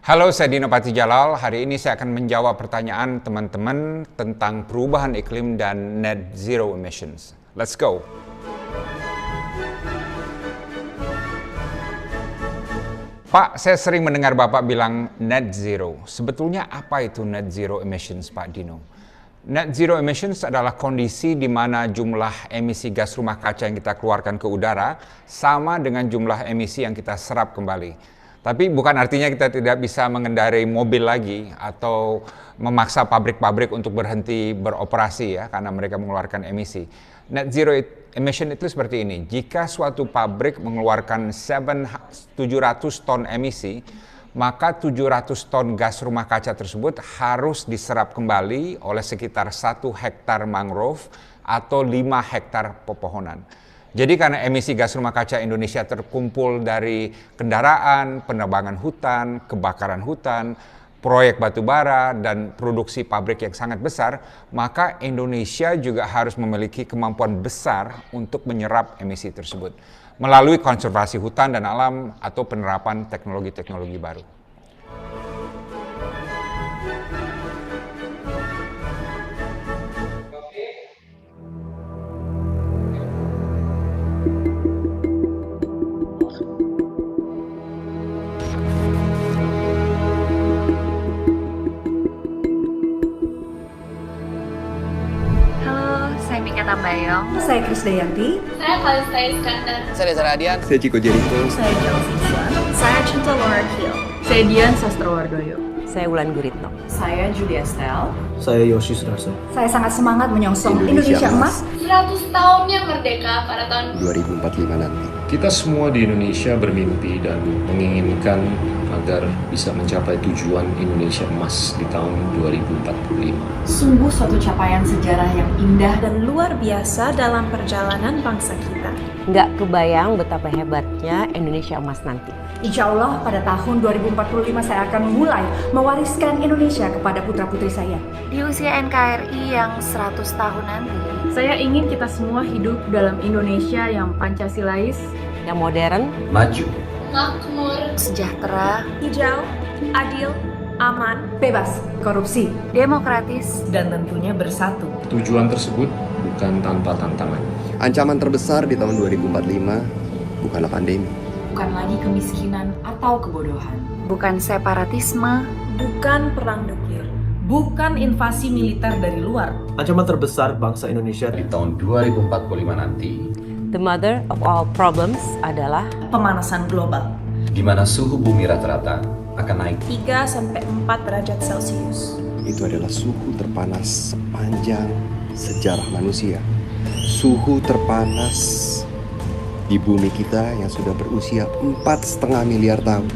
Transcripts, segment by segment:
Halo, saya Dino Patijalal. Hari ini saya akan menjawab pertanyaan teman-teman tentang perubahan iklim dan net zero emissions. Let's go! Pak, saya sering mendengar Bapak bilang net zero. Sebetulnya apa itu net zero emissions, Pak Dino? Net zero emissions adalah kondisi di mana jumlah emisi gas rumah kaca yang kita keluarkan ke udara sama dengan jumlah emisi yang kita serap kembali. Tapi bukan artinya kita tidak bisa mengendarai mobil lagi atau memaksa pabrik-pabrik untuk berhenti beroperasi ya karena mereka mengeluarkan emisi. Net zero emission itu seperti ini. Jika suatu pabrik mengeluarkan 700 ton emisi, maka 700 ton gas rumah kaca tersebut harus diserap kembali oleh sekitar 1 hektar mangrove atau 5 hektar pepohonan. Jadi karena emisi gas rumah kaca Indonesia terkumpul dari kendaraan, penebangan hutan, kebakaran hutan, proyek batubara, dan produksi pabrik yang sangat besar, maka Indonesia juga harus memiliki kemampuan besar untuk menyerap emisi tersebut melalui konservasi hutan dan alam atau penerapan teknologi-teknologi baru. Tambayong. Saya Krisdayanti. Saya Kalista Iskandar. Saya Reza Radian. Saya Ciko Jericho. Saya Jalvisa. Saya Cinta Laura Kiel. Saya Dian Sastrowardoyo. Saya Wulan Guritno. Saya Julia Stel. Saya Yoshi Sudarso. Saya sangat semangat menyongsong Indonesia Emas 100 tahunnya merdeka pada tahun 2045 nanti. Kita semua di Indonesia bermimpi dan menginginkan agar bisa mencapai tujuan Indonesia Emas di tahun 2045. Sungguh suatu capaian sejarah yang indah dan luar biasa dalam perjalanan bangsa kita. Nggak kebayang betapa hebatnya Indonesia Emas nanti. Insya Allah pada tahun 2045 saya akan mulai mewariskan Indonesia kepada putra-putri saya. Di usia NKRI yang 100 tahun nanti, saya ingin kita semua hidup dalam Indonesia yang Pancasilais, yang modern, maju, makmur, sejahtera, hijau, adil, aman, bebas korupsi, demokratis, dan tentunya bersatu. Tujuan tersebut bukan tanpa tantangan. Ancaman terbesar di tahun 2045 bukanlah pandemi. Bukan lagi kemiskinan atau kebodohan. Bukan separatisme, bukan perang nuklir, bukan invasi militer dari luar. Ancaman terbesar bangsa Indonesia di tahun 2045 nanti. The mother of all problems adalah pemanasan global, di mana suhu bumi rata-rata akan naik 3-4 derajat Celcius. Itu adalah suhu terpanas sepanjang sejarah manusia. Suhu terpanas di bumi kita yang sudah berusia 4,5 miliar tahun.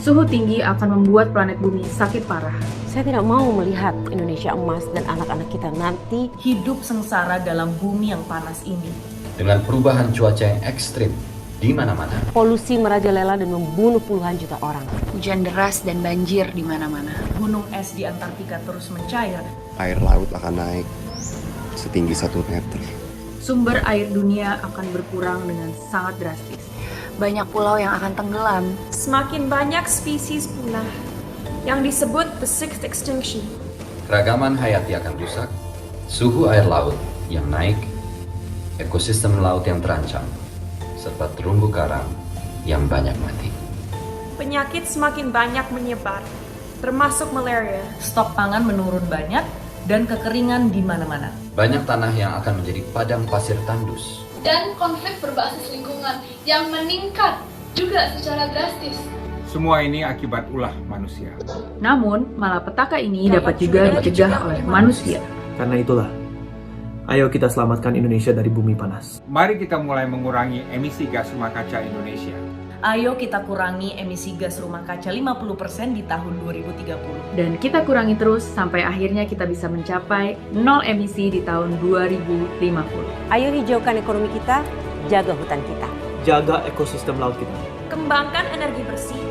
Suhu tinggi akan membuat planet bumi sakit parah. Saya tidak mau melihat Indonesia Emas dan anak-anak kita nanti hidup sengsara dalam bumi yang panas ini. Dengan perubahan cuaca yang ekstrim di mana-mana. Polusi merajalela dan membunuh puluhan juta orang. Hujan deras dan banjir di mana-mana. Gunung es di Antartika terus mencair. Air laut akan naik setinggi 1 meter. Sumber air dunia akan berkurang dengan sangat drastis. Banyak pulau yang akan tenggelam. Semakin banyak spesies punah yang disebut the sixth extinction. Keragaman hayati akan rusak, suhu air laut yang naik, ekosistem laut yang terancam, serta terumbu karang yang banyak mati. Penyakit semakin banyak menyebar, termasuk malaria. Stok pangan menurun banyak dan kekeringan di mana-mana. Banyak tanah yang akan menjadi padang pasir tandus. dan konflik berbasis lingkungan yang meningkat juga secara drastis. Semua ini akibat ulah manusia. Namun, malapetaka ini dapat juga dicegah oleh manusia. Karena itulah, ayo kita selamatkan Indonesia dari bumi panas. Mari kita mulai mengurangi emisi gas rumah kaca Indonesia. Ayo kita kurangi emisi gas rumah kaca 50% di tahun 2030. Dan kita kurangi terus sampai akhirnya kita bisa mencapai nol emisi di tahun 2050. Ayo hijaukan ekonomi kita, jaga hutan kita. Jaga ekosistem laut kita. Kembangkan energi bersih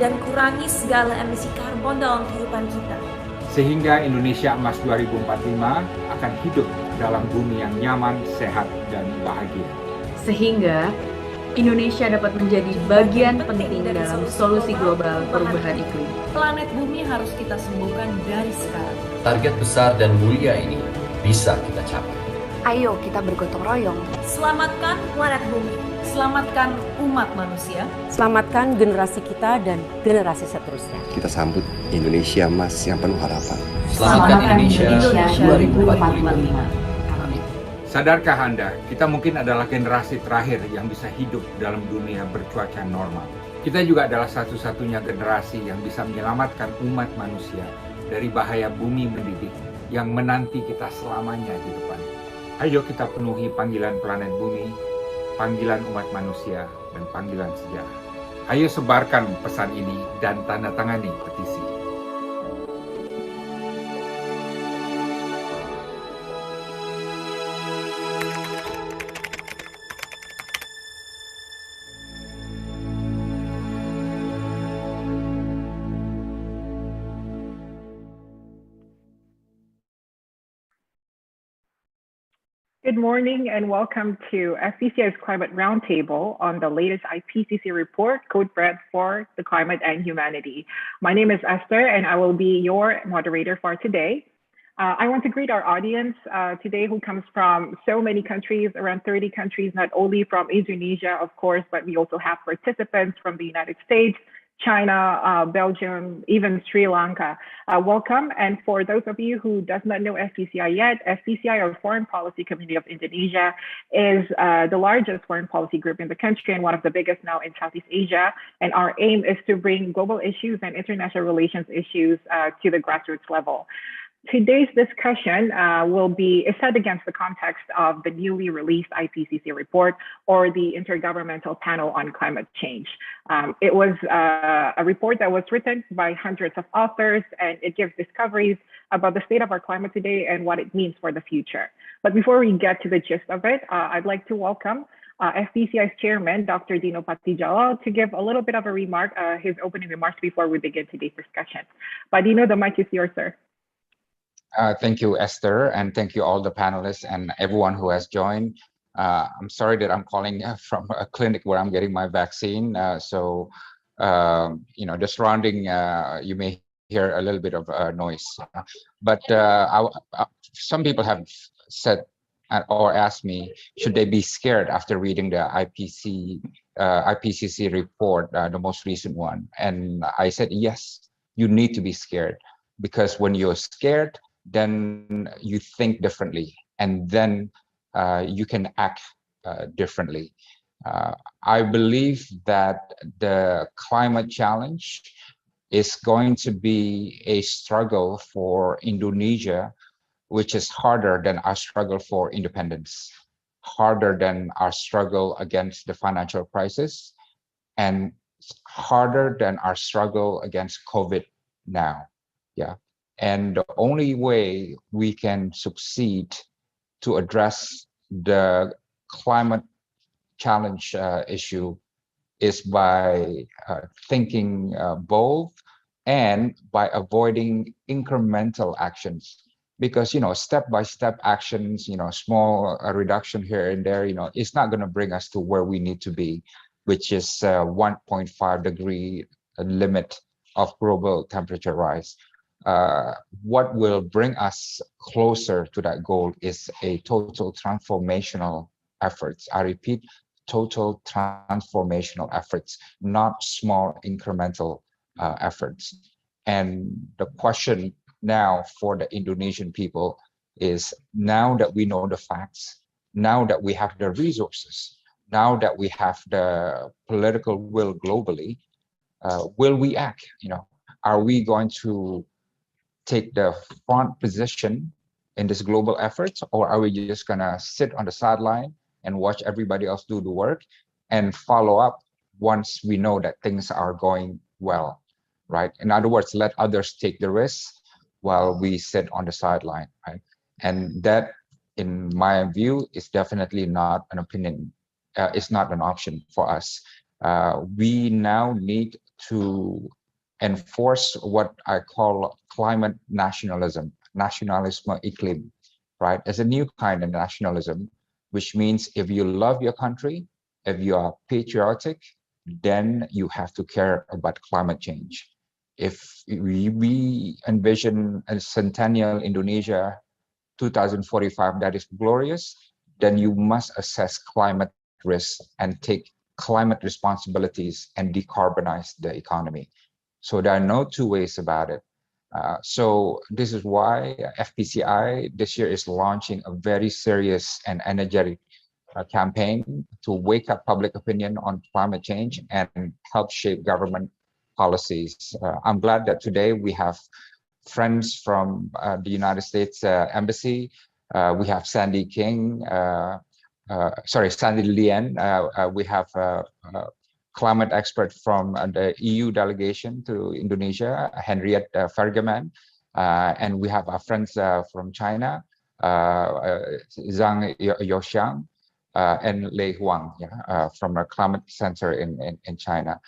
dan kurangi segala emisi karbon dalam kehidupan kita. Sehingga Indonesia Emas 2045 akan hidup dalam bumi yang nyaman, sehat, dan bahagia. Sehingga Indonesia dapat menjadi bagian penting dalam solusi global perubahan iklim. Planet bumi harus kita sembuhkan dari sekarang. Target besar dan mulia ini bisa kita capai. Ayo kita bergotong royong. Selamatkan planet bumi. Selamatkan umat manusia. Selamatkan generasi kita dan generasi seterusnya. Kita sambut Indonesia Emas yang penuh harapan. Selamatkan Indonesia 2045. Sadarkah Anda, kita mungkin adalah generasi terakhir yang bisa hidup dalam dunia bercuaca normal. Kita juga adalah satu-satunya generasi yang bisa menyelamatkan umat manusia dari bahaya bumi mendidih yang menanti kita selamanya di depan. Ayo kita penuhi panggilan planet bumi, panggilan umat manusia, dan panggilan sejarah. Ayo sebarkan pesan ini dan tanda tangani petisi. Good morning and welcome to FPCI's Climate Roundtable on the latest IPCC report, Code Red for the Climate and Humanity. My name is Esther and I will be your moderator for today. I want to greet our audience today who comes from so many countries, around 30 countries, not only from Indonesia, of course, but we also have participants from the United States, China, Belgium, even Sri Lanka. Welcome. And for those of you who does not know FPCI yet, FPCI, or Foreign Policy Community of Indonesia, is the largest foreign policy group in the country and one of the biggest now in Southeast Asia. And our aim is to bring global issues and international relations issues to the grassroots level. Today's discussion is set against the context of the newly released IPCC report, or the Intergovernmental Panel on Climate Change. It was a report that was written by hundreds of authors, and it gives discoveries about the state of our climate today and what it means for the future. But before we get to the gist of it, I'd like to welcome FPCI's chairman, Dr. Dino Patijalal, to give a little bit of a remark, his opening remarks before we begin today's discussion. But Dino, the mic is yours, sir. Thank you, Esther, and thank you all the panelists and everyone who has joined. I'm sorry that I'm calling from a clinic where I'm getting my vaccine. So, the surrounding, you may hear a little bit of noise. But some people have said or asked me, should they be scared after reading the IPCC report, the most recent one? And I said, yes, you need to be scared, because when you're scared, then you think differently, and then you can act differently. I believe that the climate challenge is going to be a struggle for Indonesia, which is harder than our struggle for independence, harder than our struggle against the financial crisis, and harder than our struggle against COVID now. Yeah. And the only way we can succeed to address the climate challenge issue is by thinking bold and by avoiding incremental actions. Because, step-by-step actions, small reduction here and there, it's not going to bring us to where we need to be, which is 1.5 degree limit of global temperature rise. What will bring us closer to that goal is a total transformational efforts. I repeat, total transformational efforts, not small incremental efforts. And the question now for the Indonesian people is, now that we know the facts, now that we have the resources, now that we have the political will globally, will we act? Are we going to take the front position in this global effort, or are we just gonna sit on the sideline and watch everybody else do the work and follow up once we know that things are going well, right? In other words, let others take the risk while we sit on the sideline, right? And that, in my view, is definitely not an opinion. It's not an option for us. We now need to enforce what I call climate nationalism, nationalisme iklim, right? As a new kind of nationalism, which means if you love your country, If you are patriotic, then you have to care about climate change. If we envision a centennial Indonesia 2045 that is glorious, then you must assess climate risk and take climate responsibilities and decarbonize the economy. So there are no two ways about it. So this is why FPCI this year is launching a very serious and energetic campaign to wake up public opinion on climate change and help shape government policies. I'm glad that today we have friends from the United States Embassy. We have Sandy King, Sandy Lien. We have climate expert from the EU delegation to Indonesia, Henriette Vergeman. And we have our friends from China, Zhang Youxiang, and Lei Huang, from a climate center in China.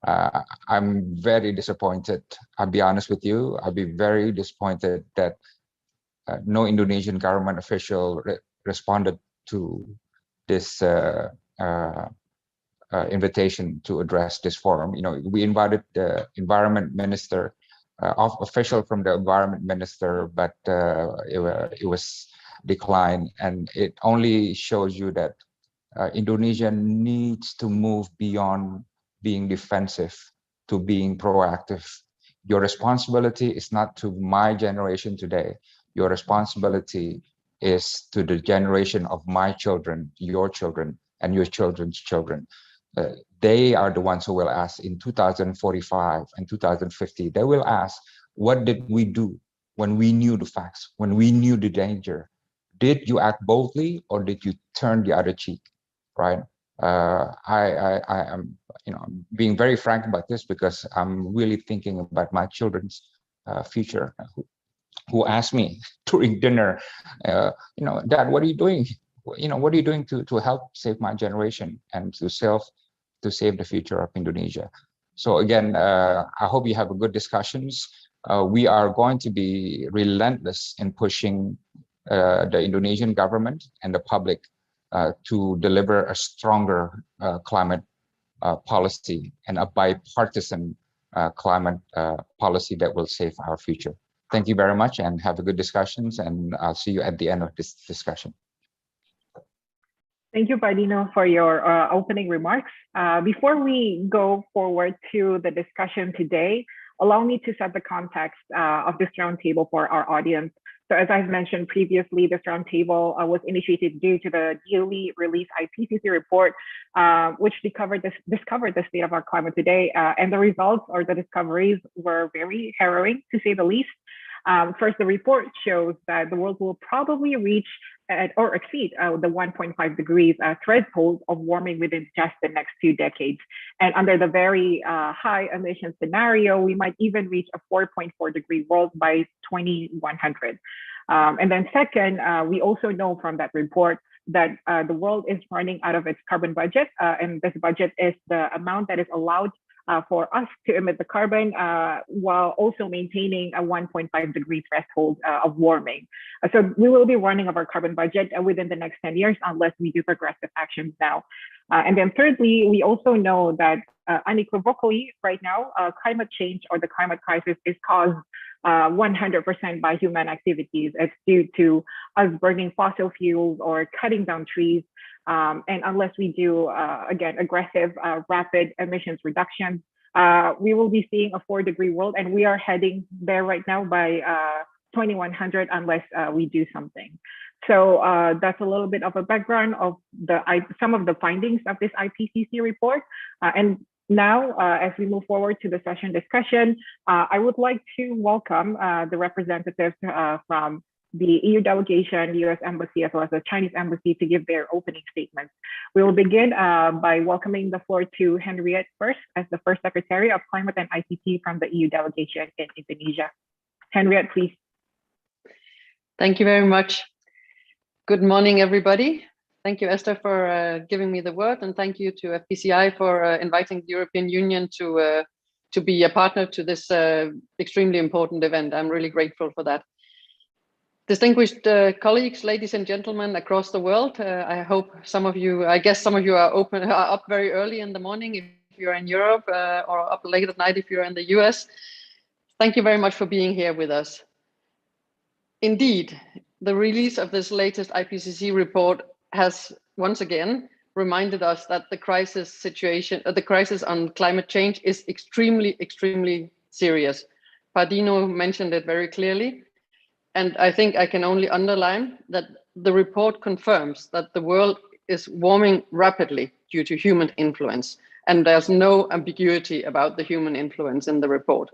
I'm very disappointed. I'll be honest with you. I'll be very disappointed that no Indonesian government official responded to this invitation to address this forum. You know, we invited the environment minister, official from the environment minister, but it was declined, and it only shows you that Indonesia needs to move beyond being defensive to being proactive. Your responsibility is not to my generation today. Your responsibility is to the generation of my children, your children, and your children's children. They are the ones who will ask in 2045 and 2050. They will ask, what did we do when we knew the facts, when we knew the danger? Did you act boldly or did you turn the other cheek, right? I am, being very frank about this because I'm really thinking about my children's future, who asked me during dinner, Dad, what are you doing? What are you doing to help save my generation and to save the future of Indonesia? So again, I hope you have a good discussions. We are going to be relentless in pushing the Indonesian government and the public to deliver a stronger climate policy and a bipartisan climate policy that will save our future. Thank you very much and have a good discussions, and I'll see you at the end of this discussion. Thank you, Pak Dino, for your opening remarks. Before we go forward to the discussion today, allow me to set the context of this roundtable for our audience. So as I've mentioned previously, this roundtable was initiated due to the newly released IPCC report, which discovered the state of our climate today. And the results or the discoveries were very harrowing, to say the least. First, the report shows that the world will probably reach or exceed the 1.5 degrees threshold of warming within just the next 2 decades. And under the very high emission scenario, we might even reach a 4.4 degree world by 2100. And then second, we also know from that report that the world is running out of its carbon budget. And this budget is the amount that is allowed for us to emit the carbon while also maintaining a 1.5 degree threshold of warming. So we will be running of our carbon budget within the next 10 years unless we do progressive actions now. And then thirdly, we also know that unequivocally right now, climate change or the climate crisis is caused 100% by human activities. It's due to us burning fossil fuels or cutting down trees. And unless we do, again, aggressive, rapid emissions reductions, we will be seeing a 4 degree world, and we are heading there right now by 2100 unless we do something. So that's a little bit of a background of some of the findings of this IPCC report. And now, as we move forward to the session discussion, I would like to welcome the representatives from the EU delegation, US Embassy, as well as the Chinese Embassy to give their opening statements. We will begin by welcoming the floor to Henriette first, as the first Secretary of Climate and ICT from the EU delegation in Indonesia. Henriette, please. Thank you very much. Good morning, everybody. Thank you, Esther, for giving me the word, and thank you to FPCI for inviting the European Union to be a partner to this extremely important event. I'm really grateful for that. Distinguished colleagues, ladies and gentlemen across the world, I guess some of you are up very early in the morning if you're in Europe, or up late at night if you're in the US. Thank you very much for being here with us. Indeed, the release of this latest IPCC report has once again reminded us that the crisis on climate change is extremely serious. Pardino mentioned it very clearly. And I think I can only underline that the report confirms that the world is warming rapidly due to human influence. And there's no ambiguity about the human influence in the report.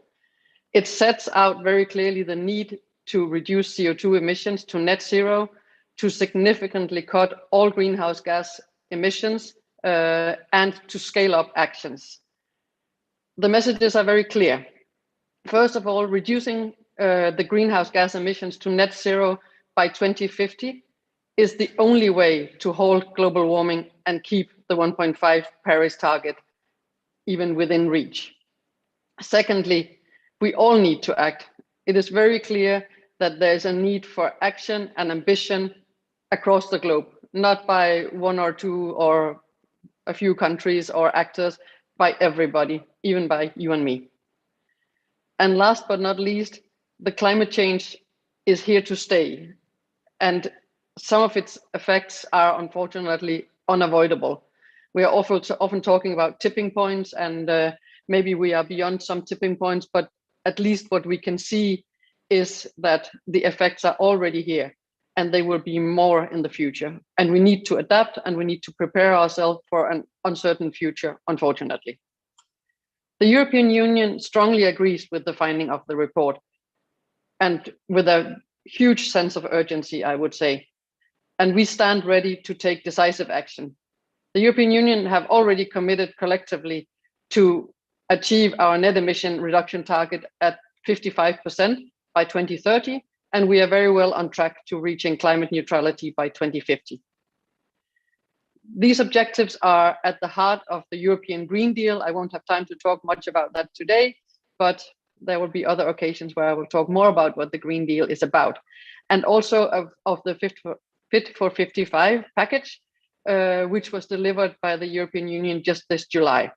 It sets out very clearly the need to reduce CO2 emissions to net zero, to significantly cut all greenhouse gas emissions, and to scale up actions. The messages are very clear. First of all, reducing the greenhouse gas emissions to net zero by 2050 is the only way to halt global warming and keep the 1.5 Paris target even within reach. Secondly, we all need to act. It is very clear that there is a need for action and ambition across the globe, not by one or two or a few countries or actors, by everybody, even by you and me. And last but not least, the climate change is here to stay. And some of its effects are unfortunately unavoidable. We are often talking about tipping points, and maybe we are beyond some tipping points, but at least what we can see is that the effects are already here and they will be more in the future. And we need to adapt and we need to prepare ourselves for an uncertain future, unfortunately. The European Union strongly agrees with the finding of the report, and with a huge sense of urgency, I would say. And we stand ready to take decisive action. The European Union have already committed collectively to achieve our net emission reduction target at 55% by 2030, and we are very well on track to reaching climate neutrality by 2050. These objectives are at the heart of the European Green Deal. I won't have time to talk much about that today, but there will be other occasions where I will talk more about what the Green Deal is about. And also of the Fit for 55 package, which was delivered by the European Union just this July.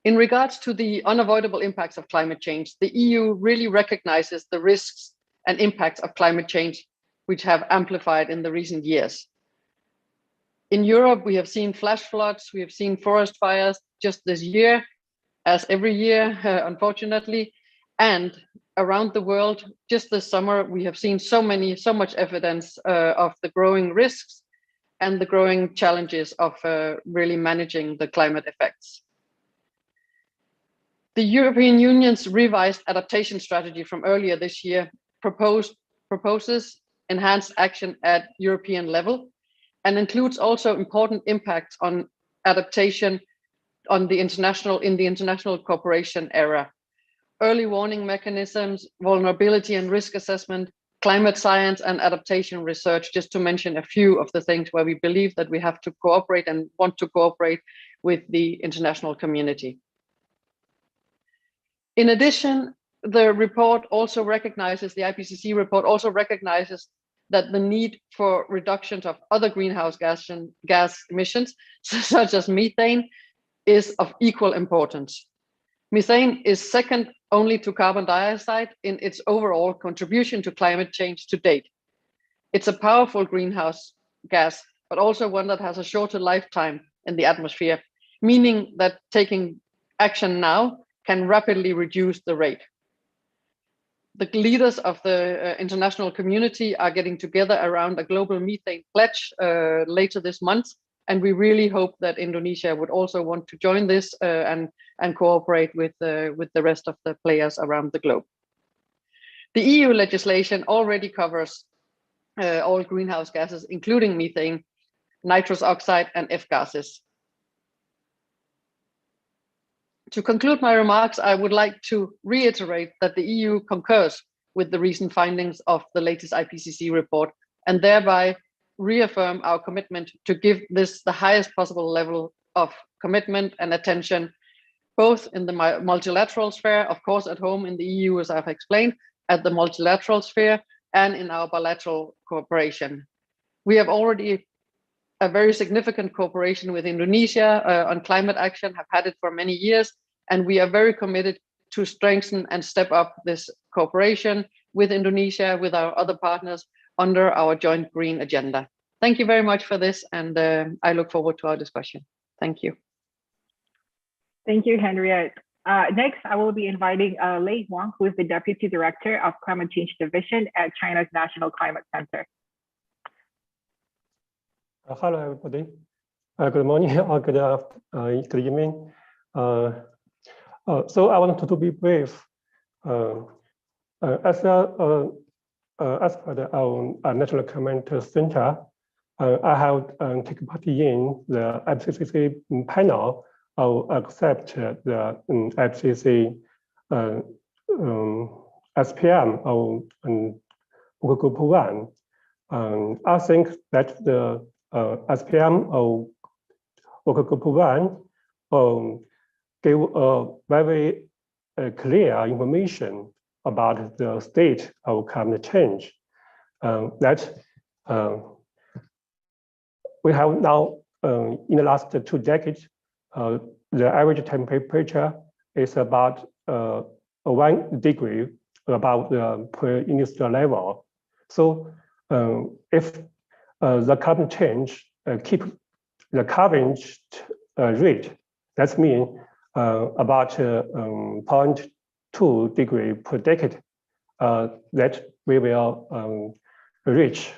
In regards to the unavoidable impacts of climate change, the EU really recognizes the risks and impacts of climate change, which have amplified in the recent years. In Europe, we have seen flash floods, we have seen forest fires just this year, as every year, unfortunately. And around the world, just this summer, we have seen so much evidence of the growing risks and the growing challenges of really managing the climate effects. The European Union's revised adaptation strategy from earlier this year proposes enhanced action at European level and includes also important impacts on adaptation in the international cooperation era. Early warning mechanisms, vulnerability and risk assessment, climate science and adaptation research, just to mention a few of the things where we believe that we have to cooperate and want to cooperate with the international community. In addition, the report also recognizes, the IPCC report also recognizes that the need for reductions of other greenhouse gas emissions, such as methane, is of equal importance. Methane is second only to carbon dioxide in its overall contribution to climate change to date. It's a powerful greenhouse gas, but also one that has a shorter lifetime in the atmosphere, meaning that taking action now can rapidly reduce the rate. The leaders of the international community are getting together around a global methane pledge later this month, and we really hope that Indonesia would also want to join this and cooperate with the rest of the players around the globe. The EU legislation already covers all greenhouse gases, including methane, nitrous oxide, and F-gases. To conclude my remarks, I would like to reiterate that the EU concurs with the recent findings of the latest IPCC report, and thereby reaffirm our commitment to give this the highest possible level of commitment and attention, both in the multilateral sphere, of course, at home in the EU, as I've explained, at the multilateral sphere, and in our bilateral cooperation. We have already a very significant cooperation with Indonesia on climate action, have had it for many years, and we are very committed to strengthen and step up this cooperation with Indonesia, with our other partners under our joint green agenda. Thank you very much for this, and I look forward to our discussion. Thank you. Thank you, Henriette. Next, I will be inviting Lei Huang, who is the Deputy Director of Climate Change Division at China's National Climate Center. Hello, everybody. Good morning or good evening. So I wanted to be brief. As per our National Climate Center, I have taken part in the FPCC panel of accept the FPCC SPM of Group 1. I think that the SPM of Group 1 gave a very clear information about the state of climate change. That we have now, in the last 2 decades, the average temperature is about 1 degree above the pre-industrial level. So if the climate change keep the current rate, that means about 0.2 degree per decade, that we will reach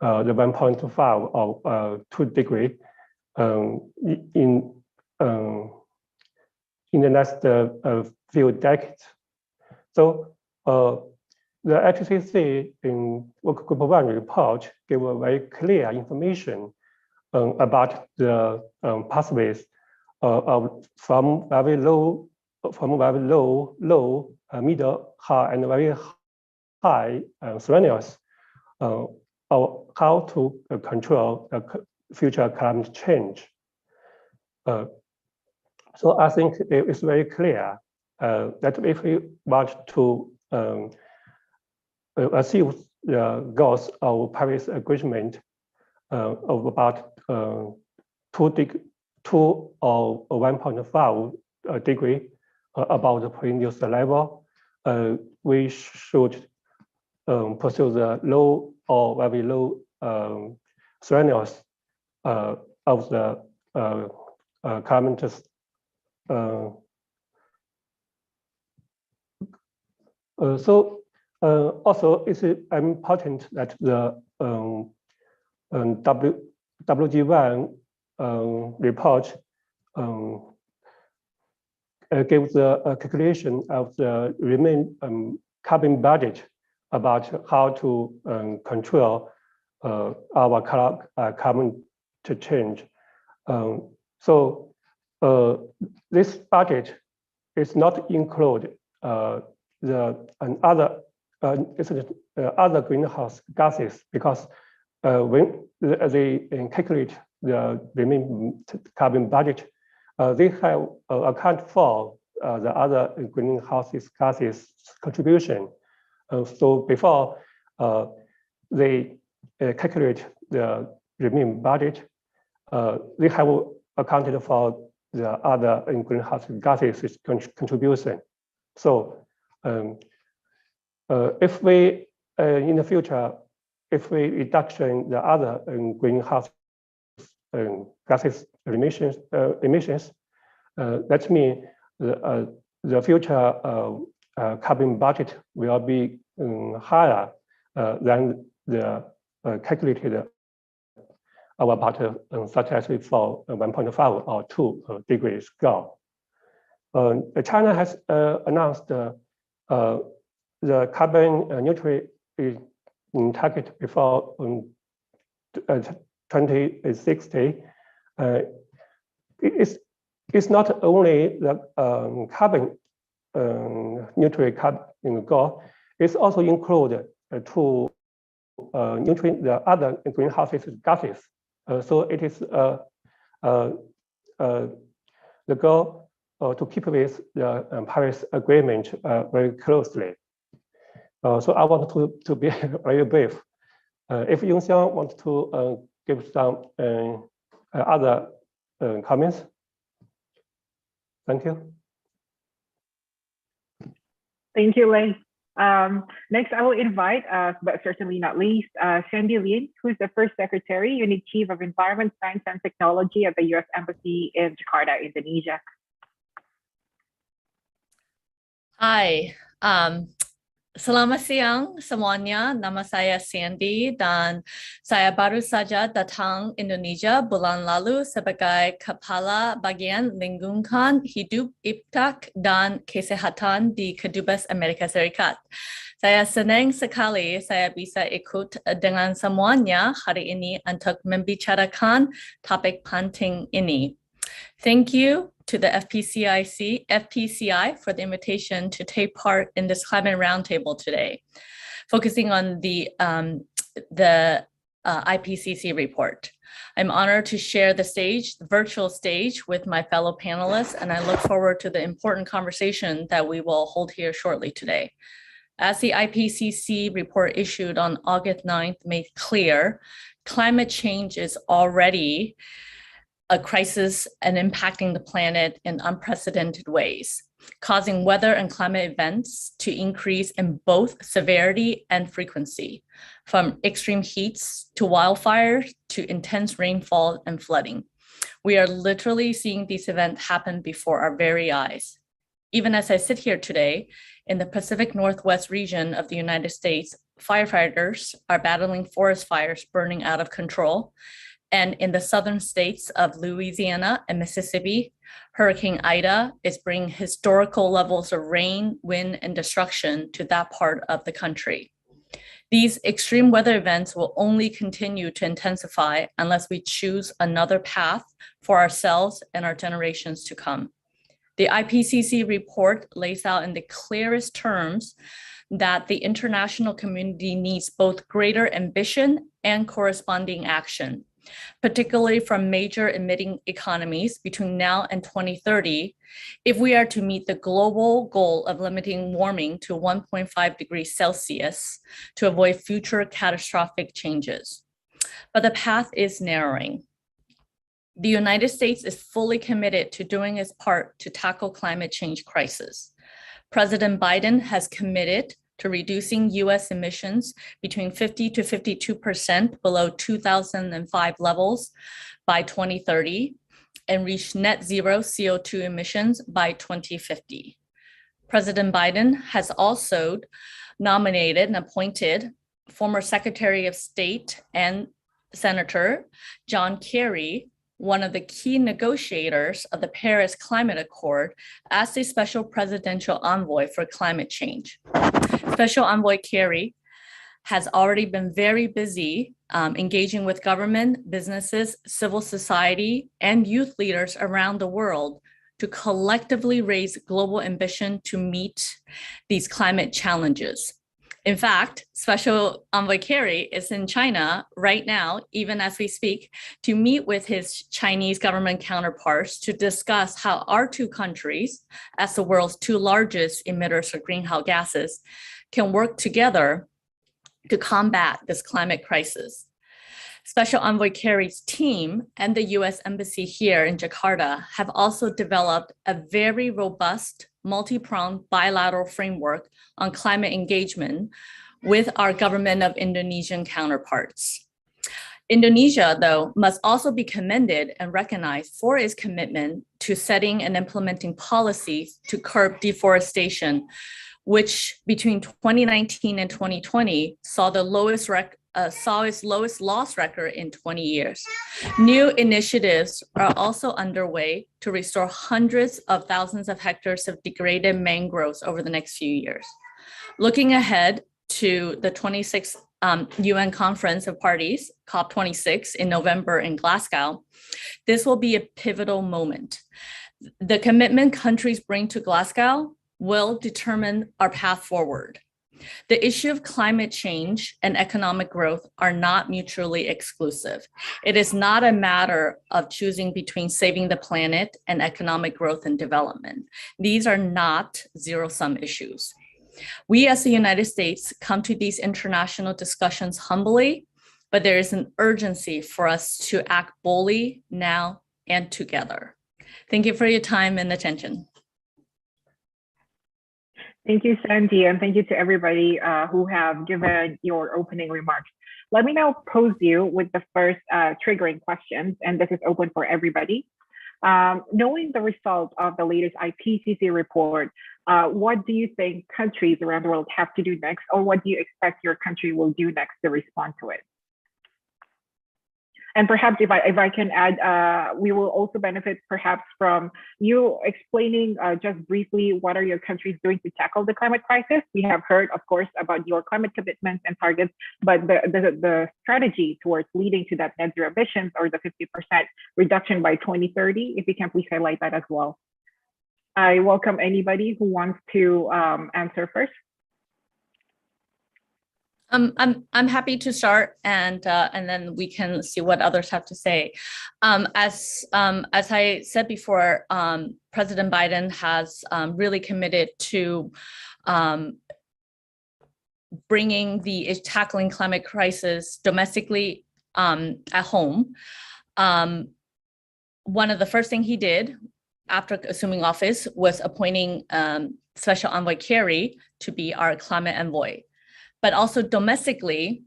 the 1.5 or 2 degree in the next few decades. So the IPCC in Group 1 report gave a very clear information about the pathways from very low, middle, high, and very high scenarios of how to control the future climate change. So I think it is very clear that if we want to achieve the goals of Paris Agreement of about 2 or 1.5 degree above the pre-industrial level, we should pursue the low or very low scenarios of the climate. Also, it's important that the WG1 report gives the calculation of the remaining carbon budget about how to control our carbon change. So this budget is not include other greenhouse gases, because when they calculate the remaining carbon budget, they have account for the other greenhouse gases contribution. So before they calculate the remaining budget, they have accounted for the other greenhouse gases contribution. So if we in the future, if we reduction the other greenhouse gases emissions, that means the future carbon budget will be higher than the calculated our budget, such as for 1.5 or 2 degrees goal. China has announced the carbon neutral target before 2060. It's not only the carbon neutral goal, it's also include to nutrient the other greenhouse gases. So it is the goal to keep with the Paris Agreement very closely. So I want to be very brief. If Yongxiang wants to give some other comments. Thank you. Thank you, Lei. Next, I will invite, but certainly not least, Sandy Lin, who's the first Secretary, Unit Chief of Environment, Science and Technology at the U.S. Embassy in Jakarta, Indonesia. Hai, selamat siang semuanya. Nama saya Sandy dan saya baru saja datang Indonesia bulan lalu sebagai Kepala Bagian Lingkungan Hidup, Iptak dan Kesehatan di Kedubes Amerika Serikat. Saya senang sekali saya bisa ikut dengan semuanya hari ini untuk membicarakan topik penting ini. Thank you to the FPCI for the invitation to take part in this climate roundtable today, focusing on the IPCC report. I'm honored to share the virtual stage with my fellow panelists, and I look forward to the important conversation that we will hold here shortly today. As the IPCC report issued on August 9th made clear, climate change is already a crisis and impacting the planet in unprecedented ways, causing weather and climate events to increase in both severity and frequency, from extreme heats to wildfires to intense rainfall and flooding. We are literally seeing these events happen before our very eyes. Even as I sit here today, in the Pacific Northwest region of the United States, firefighters are battling forest fires burning out of control. And in the southern states of Louisiana and Mississippi, Hurricane Ida is bringing historical levels of rain, wind, and destruction to that part of the country. These extreme weather events will only continue to intensify unless we choose another path for ourselves and our generations to come. The IPCC report lays out in the clearest terms that the international community needs both greater ambition and corresponding action, particularly from major emitting economies between now and 2030, if we are to meet the global goal of limiting warming to 1.5 degrees Celsius to avoid future catastrophic changes. But the path is narrowing. The United States is fully committed to doing its part to tackle climate change crisis. President Biden has committed to reducing US emissions between 50 to 52% below 2005 levels by 2030 and reach net zero CO2 emissions by 2050. President Biden has also nominated and appointed former Secretary of State and Senator John Kerry, one of the key negotiators of the Paris Climate Accord, as the Special Presidential Envoy for Climate Change. Special Envoy Kerry has already been very busy engaging with government, businesses, civil society, and youth leaders around the world to collectively raise global ambition to meet these climate challenges. In fact, Special Envoy Kerry is in China right now, even as we speak, to meet with his Chinese government counterparts to discuss how our two countries, as the world's two largest emitters of greenhouse gases, can work together to combat this climate crisis. Special Envoy Kerry's team and the US Embassy here in Jakarta have also developed a very robust multi-pronged bilateral framework on climate engagement with our government of Indonesian counterparts. Indonesia, though, must also be commended and recognized for its commitment to setting and implementing policies to curb deforestation, which between 2019 and 2020 saw its lowest loss record in 20 years. New initiatives are also underway to restore hundreds of thousands of hectares of degraded mangroves over the next few years. Looking ahead to the 26th UN Conference of Parties, COP26 in November in Glasgow, this will be a pivotal moment. The commitment countries bring to Glasgow will determine our path forward. The issue of climate change and economic growth are not mutually exclusive. It is not a matter of choosing between saving the planet and economic growth and development. These are not zero-sum issues. We as the United States come to these international discussions humbly, but there is an urgency for us to act boldly now and together. Thank you for your time and attention. Thank you, Sandy, and thank you to everybody who have given your opening remarks. Let me now pose you with the first triggering questions, and this is open for everybody. Knowing the result of the latest IPCC report, what do you think countries around the world have to do next, or what do you expect your country will do next to respond to it? And perhaps if I can add, we will also benefit perhaps from you explaining just briefly what are your countries doing to tackle the climate crisis. We have heard, of course, about your climate commitments and targets, but the strategy towards leading to that net zero emissions or the 50% reduction by 2030, if you can please highlight that as well. I welcome anybody who wants to answer first. I'm happy to start, and then we can see what others have to say. As I said before, President Biden has really committed to tackling climate crisis domestically at home. One of the first things he did after assuming office was appointing Special Envoy Kerry to be our climate envoy. But also domestically,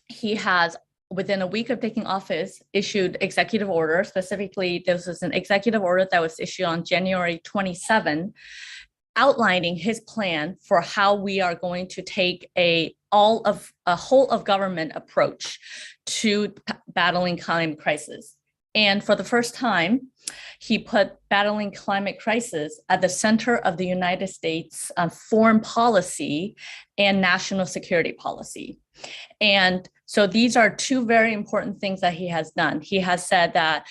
he has, within a week of taking office, issued executive order. Specifically, this was an executive order that was issued on January 27, outlining his plan for how we are going to take a whole of government approach to battling climate crisis. And for the first time, he put battling climate crisis at the center of the United States foreign policy and national security policy. And so these are two very important things that he has done. He has said that,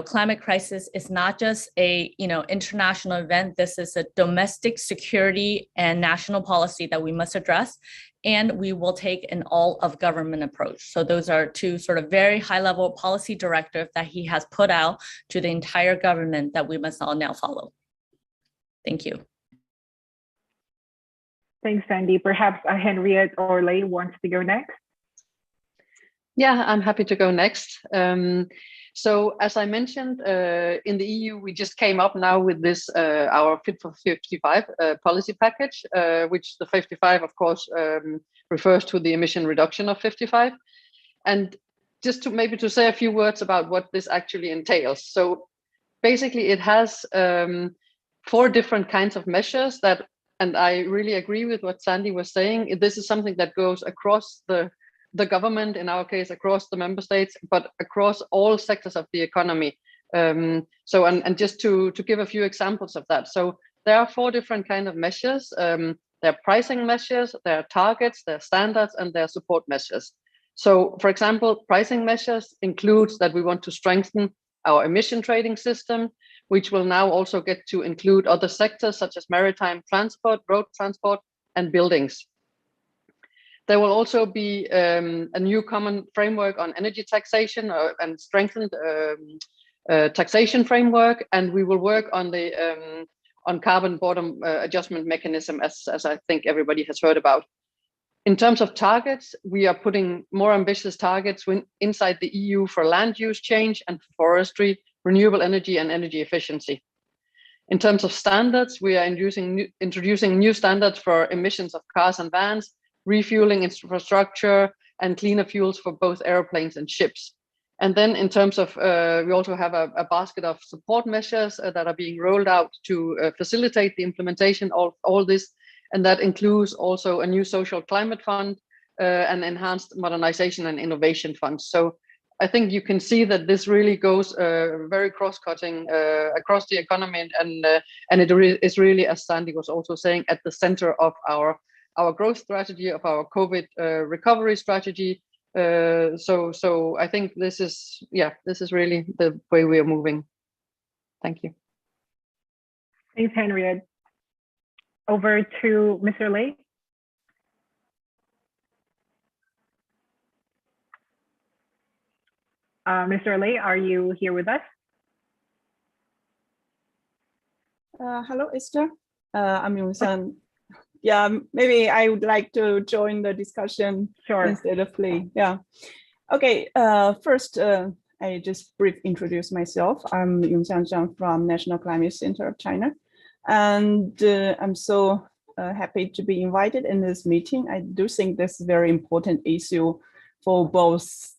climate crisis is not just a, international event. This is a domestic security and national policy that we must address. And we will take an all of government approach. So those are two sort of very high level policy directives that he has put out to the entire government that we must all now follow. Thank you. Thanks, Sandy. Perhaps Henriette or Lei wants to go next. Yeah, I'm happy to go next. So as I mentioned, in the EU, we just came up now with this, our Fit for 55 policy package, which the 55, of course, refers to the emission reduction of 55. And just to say a few words about what this actually entails. So basically it has 4 different kinds of measures that, and I really agree with what Sandy was saying, this is something that goes across the government, in our case, across the member states, but across all sectors of the economy. And just to give a few examples of that. So there are 4 different kinds of measures. There are pricing measures, there are targets, there are standards, and there are support measures. So for example, pricing measures includes that we want to strengthen our emission trading system, which will now also get to include other sectors such as maritime transport, road transport, and buildings. There will also be a new common framework on energy taxation and strengthened taxation framework, and we will work on the on carbon bottom adjustment mechanism, as I think everybody has heard about. In terms of targets, we are putting more ambitious targets inside the EU for land use change and forestry, renewable energy, and energy efficiency. In terms of standards, we are introducing new standards for emissions of cars and vans, refueling infrastructure, and cleaner fuels for both airplanes and ships. And then in terms of, we also have a basket of support measures that are being rolled out to facilitate the implementation of all this. And that includes also a new social climate fund, and enhanced modernization and innovation funds. So I think you can see that this really goes very cross-cutting across the economy, and it is really, as Sandy was also saying, at the center of our growth strategy, of our COVID recovery strategy. So I think this is really the way we are moving. Thank you. Thanks, Henriette. Over to Mr. Lei. Mr. Lei, are you here with us? Hello, Esther. I'm Yong-san. yeah, maybe I would like to join the discussion instead of Lee. Yeah. Okay. First, I just brief introduce myself. I'm Yong Xiangzhang from National Climate Center of China, and I'm so happy to be invited in this meeting. I do think this is a very important issue for both,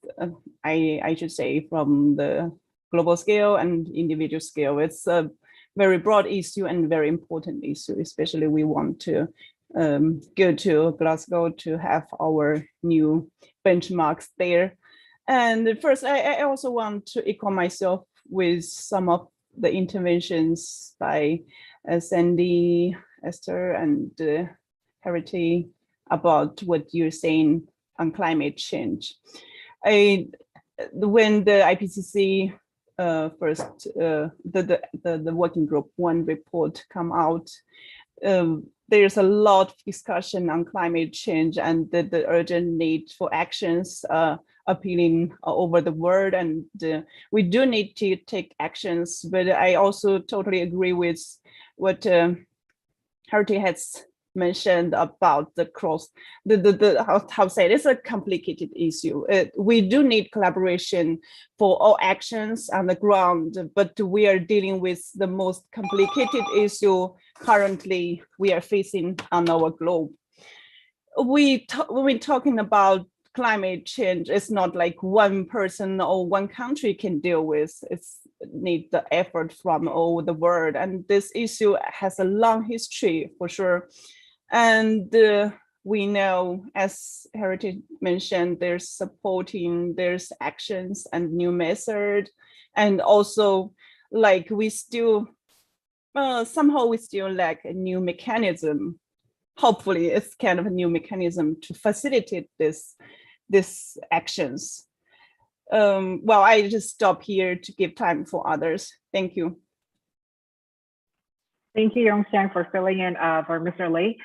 I should say, from the global scale and individual scale. It's a very broad issue and very important issue, especially we want to go to Glasgow to have our new benchmarks there. And first, I also want to echo myself with some of the interventions by Sandy, Esther, and Harity about what you're saying on climate change. When the IPCC first, the working group one report come out, there's a lot of discussion on climate change and the urgent need for actions appealing over the world, and we do need to take actions. But I also totally agree with what Harity has mentioned about the how to say it. It's a complicated issue. We do need collaboration for all actions on the ground, but we are dealing with the most complicated issue currently we are facing on our globe. When we're talking about climate change, it's not like one person or one country can deal with. It's need the effort from all the world, and this issue has a long history for sure. And we know, as Heritage mentioned, there's supporting, there's actions and new method, and also like we still somehow we still lack a new mechanism. Hopefully, it's kind of a new mechanism to facilitate this actions. Well, I just stop here to give time for others. Thank you. Thank you, Yong Xiang, for filling in for Mr. Lei.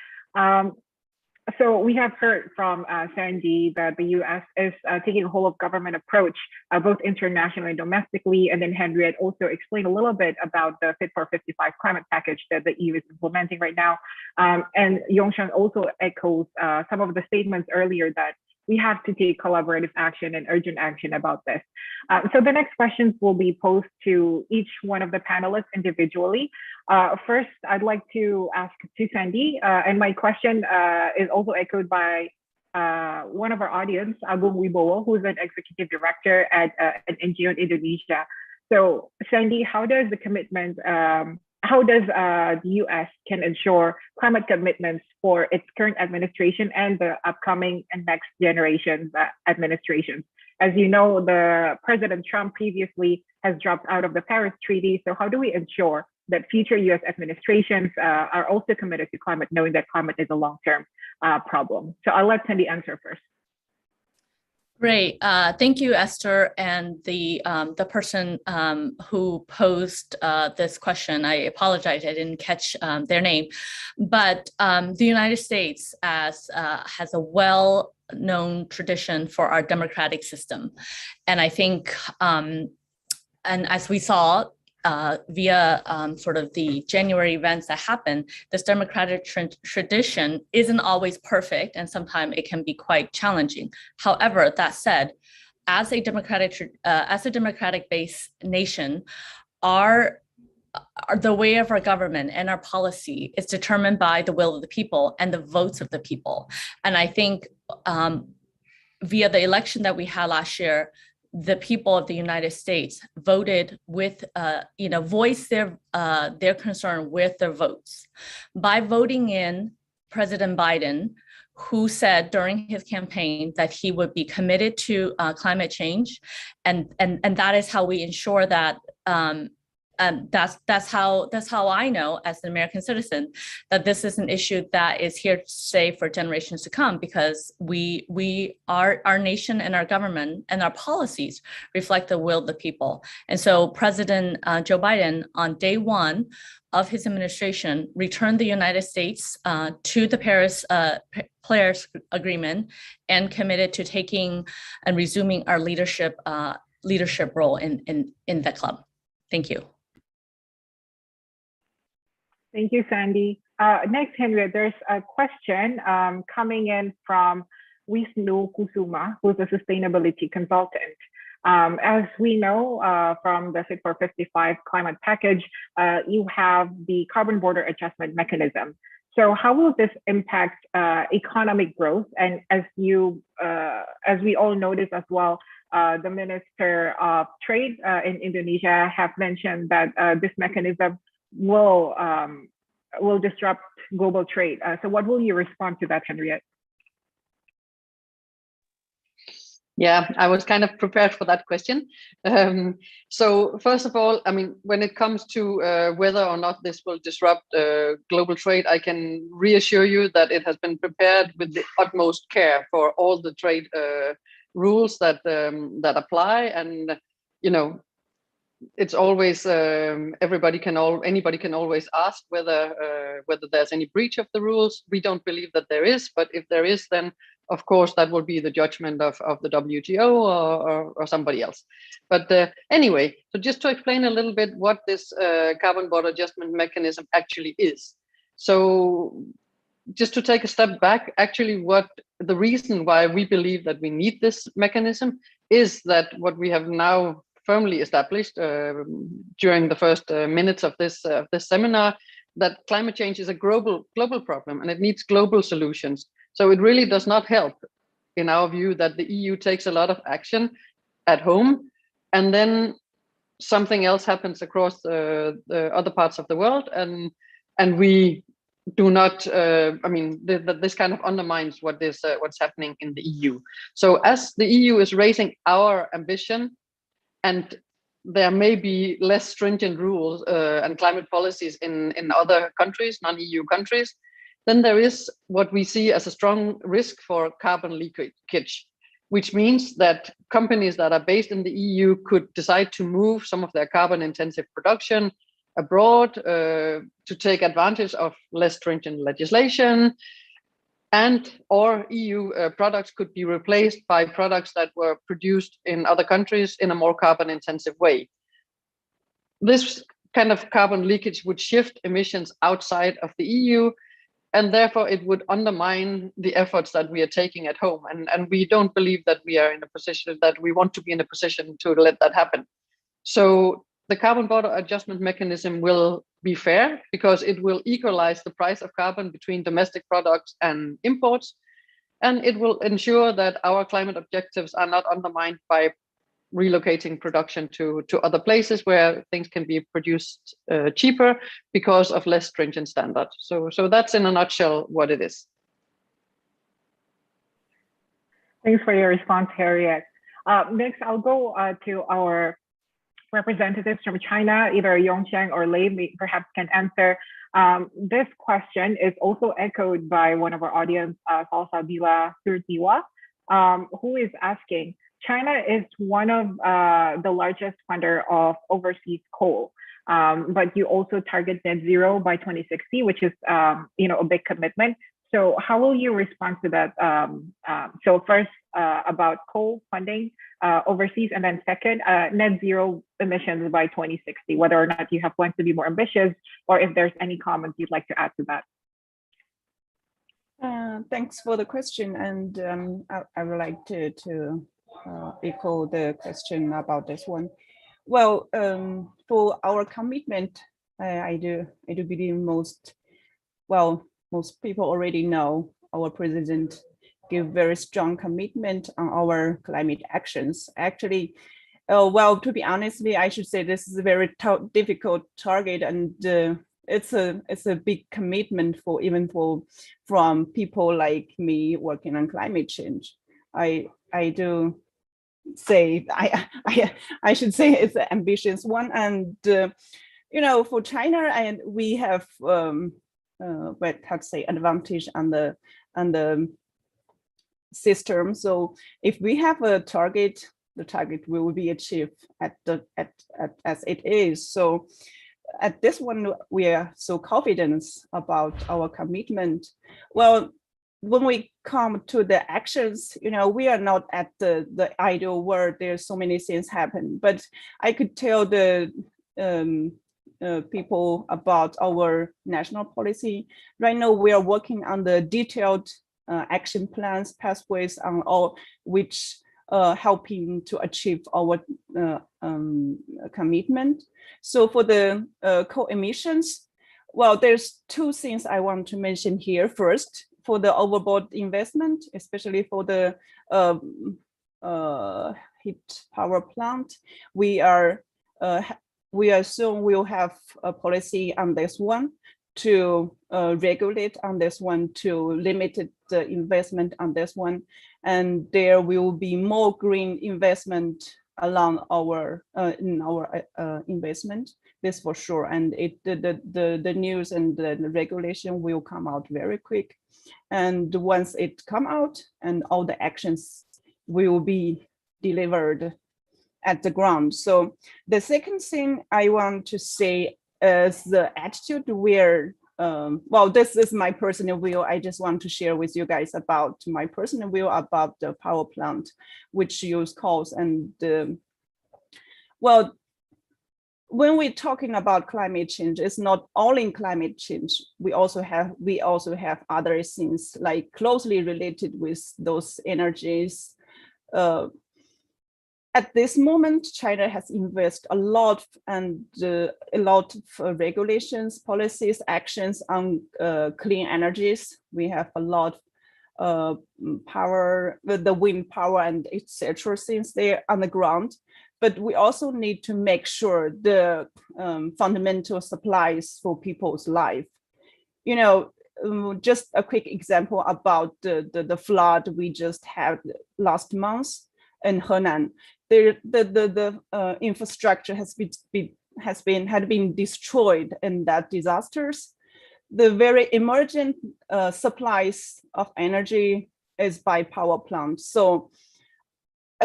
So we have heard from Sandy that the U.S. is taking a whole of government approach, both internationally and domestically. And then Henriette also explained a little bit about the Fit for 55 climate package that the EU is implementing right now. And Yong Xiang also echoes some of the statements earlier that we have to take collaborative action and urgent action about this. So the next questions will be posed to each one of the panelists individually. First, I'd like to ask to Sandy, and my question is also echoed by one of our audience, Agung Wibowo, who's an executive director at an NGO in Indonesia. So Sandy, how does the commitment, how does the US can ensure climate commitments for its current administration and the upcoming and next generation's administrations? As you know, the President Trump previously has dropped out of the Paris Treaty. So how do we ensure that future US administrations are also committed to climate, knowing that climate is a long-term problem? So I'll let Sandy answer first. Great. Thank you, Esther, and the person who posed this question. I apologize, I didn't catch their name, but the United States has a well-known tradition for our democratic system, and I think, and as we saw via sort of the January events that happened, this democratic tradition isn't always perfect, and sometimes it can be quite challenging. However, that said, as a democratic-based nation, the way of our government and our policy is determined by the will of the people and the votes of the people. And I think via the election that we had last year, the people of the United States voted with, voiced their concern with their votes. By voting in President Biden, who said during his campaign that he would be committed to climate change, and that is how we ensure that that's how I know as an American citizen that this is an issue that is here to stay for generations to come, because our nation and our government and our policies reflect the will of the people. And so President Joe Biden, on day one of his administration, returned the United States to the Paris Agreement and committed to taking and resuming our leadership role in the club. Thank you. Thank you, Sandy. Next, Henry, there's a question coming in from Wisnu Kusuma, who's a sustainability consultant. As we know from the Fit for 55 climate package, you have the carbon border adjustment mechanism. So how will this impact economic growth? And as we all notice as well, the Minister of Trade in Indonesia have mentioned that this mechanism will disrupt global trade. So what will you respond to that, Henriette? Yeah, I was kind of prepared for that question. So first of all, I mean, when it comes to whether or not this will disrupt global trade, I can reassure you that it has been prepared with the utmost care for all the trade rules that apply. And, you know, it's always anybody can always ask whether there's any breach of the rules. We don't believe that there is, but if there is, then of course that will be the judgment of the WTO or somebody else. But anyway, so just to explain a little bit what this carbon border adjustment mechanism actually is. So just to take a step back, actually what the reason why we believe that we need this mechanism is that what we have now firmly established during the first minutes of this seminar, that climate change is a global problem and it needs global solutions. So it really does not help, in our view, that the EU takes a lot of action at home and then something else happens across the other parts of the world, and we do not. I mean, this kind of undermines what's happening in the EU. So as the EU is raising our ambition, and there may be less stringent rules and climate policies in other countries, non-EU countries, then there is what we see as a strong risk for carbon leakage, which means that companies that are based in the EU could decide to move some of their carbon intensive production abroad to take advantage of less stringent legislation, and or EU products could be replaced by products that were produced in other countries in a more carbon intensive way. This kind of carbon leakage would shift emissions outside of the EU, and therefore it would undermine the efforts that we are taking at home. And we don't believe that we are in a position that we want to be in a position to let that happen. So the carbon border adjustment mechanism will be fair because it will equalize the price of carbon between domestic products and imports. And it will ensure that our climate objectives are not undermined by relocating production to other places where things can be produced cheaper because of less stringent standards. So that's in a nutshell what it is. Thanks for your response, Harriet. Next, I'll go to our representatives from China, either Yongcheng or Lei perhaps can answer. This question is also echoed by one of our audience, Salsabila Surtiwa, who is asking, China is one of the largest funder of overseas coal, but you also target net zero by 2060, which is a big commitment. So how will you respond to that? So first about coal funding overseas, and then second, net zero emissions by 2060, whether or not you have plans to be more ambitious, or if there's any comments you'd like to add to that. Thanks for the question, and I would like to echo the question about this one. Well, for our commitment, I do believe most people already know our president give very strong commitment on our climate actions. Actually, well, to be honest, I should say this is a very difficult target, and it's a big commitment from people like me working on climate change. I do say I should say it's an ambitious one, and for China, and we have advantage on the system. So if we have a target, the target will be achieved as it is. So at this one, we are so confident about our commitment. Well, when we come to the actions, we are not at the ideal world. There's so many things happen, but I could tell the people about our national policy. Right now, we are working on the detailed action plans, pathways on all which helping to achieve our commitment. So for the co-emissions, well, there's two things I want to mention here. First, for the overboard investment, especially for the heat power plant, we soon will have a policy on this one to regulate on this one, to limit the investment on this one, and there will be more green investment along our in our investment. This for sure, and the news and the regulation will come out very quick, and once it come out, and all the actions will be delivered at the ground. So the second thing I want to say is the attitude where, well, this is my personal view. I just want to share with you guys about my personal view about the power plant, which use coals. And well, when we're talking about climate change, it's not only climate change. We also have other things like closely related with those energies. At this moment, China has invested a lot and a lot of regulations, policies, actions on clean energies. We have a lot of power, the wind power and etc. things there on the ground. But we also need to make sure the fundamental supplies for people's life. You know, just a quick example about the flood we just had last month in Henan. The infrastructure had been destroyed in that disasters. The very emergent supplies of energy is by power plants. So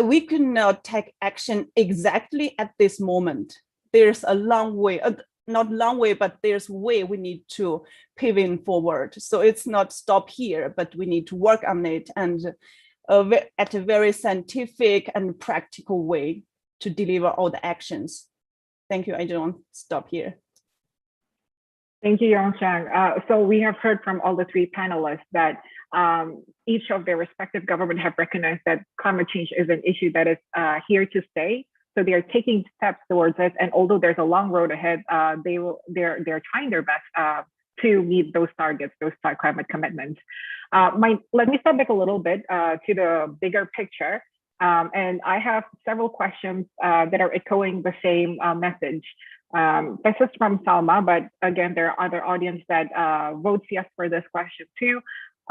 we cannot take action exactly at this moment. There's a long way, not long way, but there's way we need to pivot forward. So it's not stop here, but we need to work on it and at a very scientific and practical way to deliver all the actions. Thank you. I don't stop here. Thank you, Yongshang. So we have heard from all the three panelists that each of their respective government have recognized that climate change is an issue that is here to stay. So they are taking steps towards it. And although there's a long road ahead, they're trying their best to meet those targets, those climate commitments. Let me step back a little bit to the bigger picture. And I have several questions that are echoing the same message. This is from Salma, but again, there are other audience that votes yes for this question too.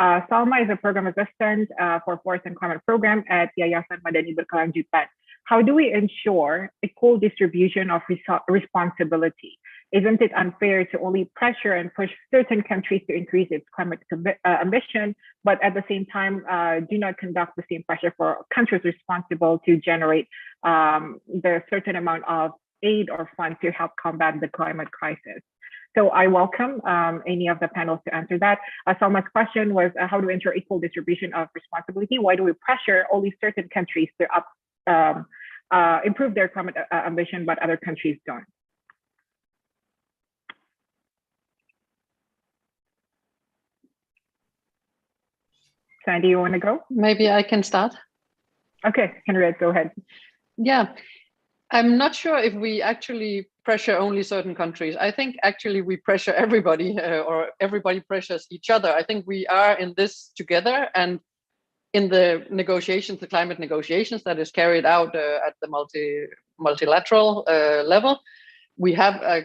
Salma is a program assistant for Forest and Climate Program at Yayasan Madani Berkelanjutan. How do we ensure equal distribution of responsibility? Isn't it unfair to only pressure and push certain countries to increase its climate ambition, but at the same time do not conduct the same pressure for countries responsible to generate the certain amount of aid or funds to help combat the climate crisis? So I welcome any of the panels to answer that. Salma's question was how to ensure equal distribution of responsibility. Why do we pressure only certain countries to improve their climate ambition, but other countries don't? Sandy, you want to go? Maybe I can start. Okay, Henriette, go ahead. Yeah, I'm not sure if we actually pressure only certain countries. I think actually we pressure everybody or everybody pressures each other. I think we are in this together, and in the negotiations, the climate negotiations that is carried out at the multilateral level, we have a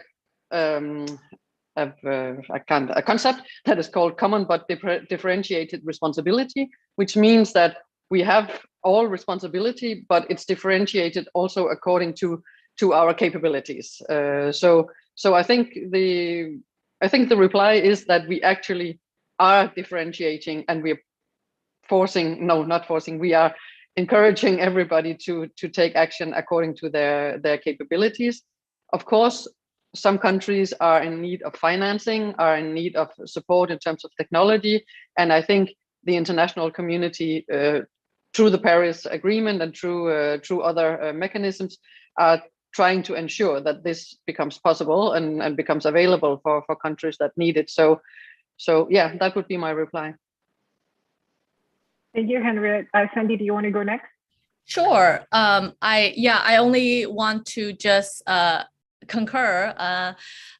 concept that is called common but differentiated responsibility, which means that we have all responsibility, but it's differentiated also according to our capabilities. So I think the reply is that we actually are differentiating, and we are we are encouraging everybody to take action according to their capabilities. Of course, some countries are in need of financing, are in need of support in terms of technology, and I think the international community, through the Paris Agreement and through other mechanisms, are trying to ensure that this becomes possible and becomes available for countries that need it. So yeah, that would be my reply. Thank you, Henriette. Sandy, do you want to go next? Sure. I only want to just concur.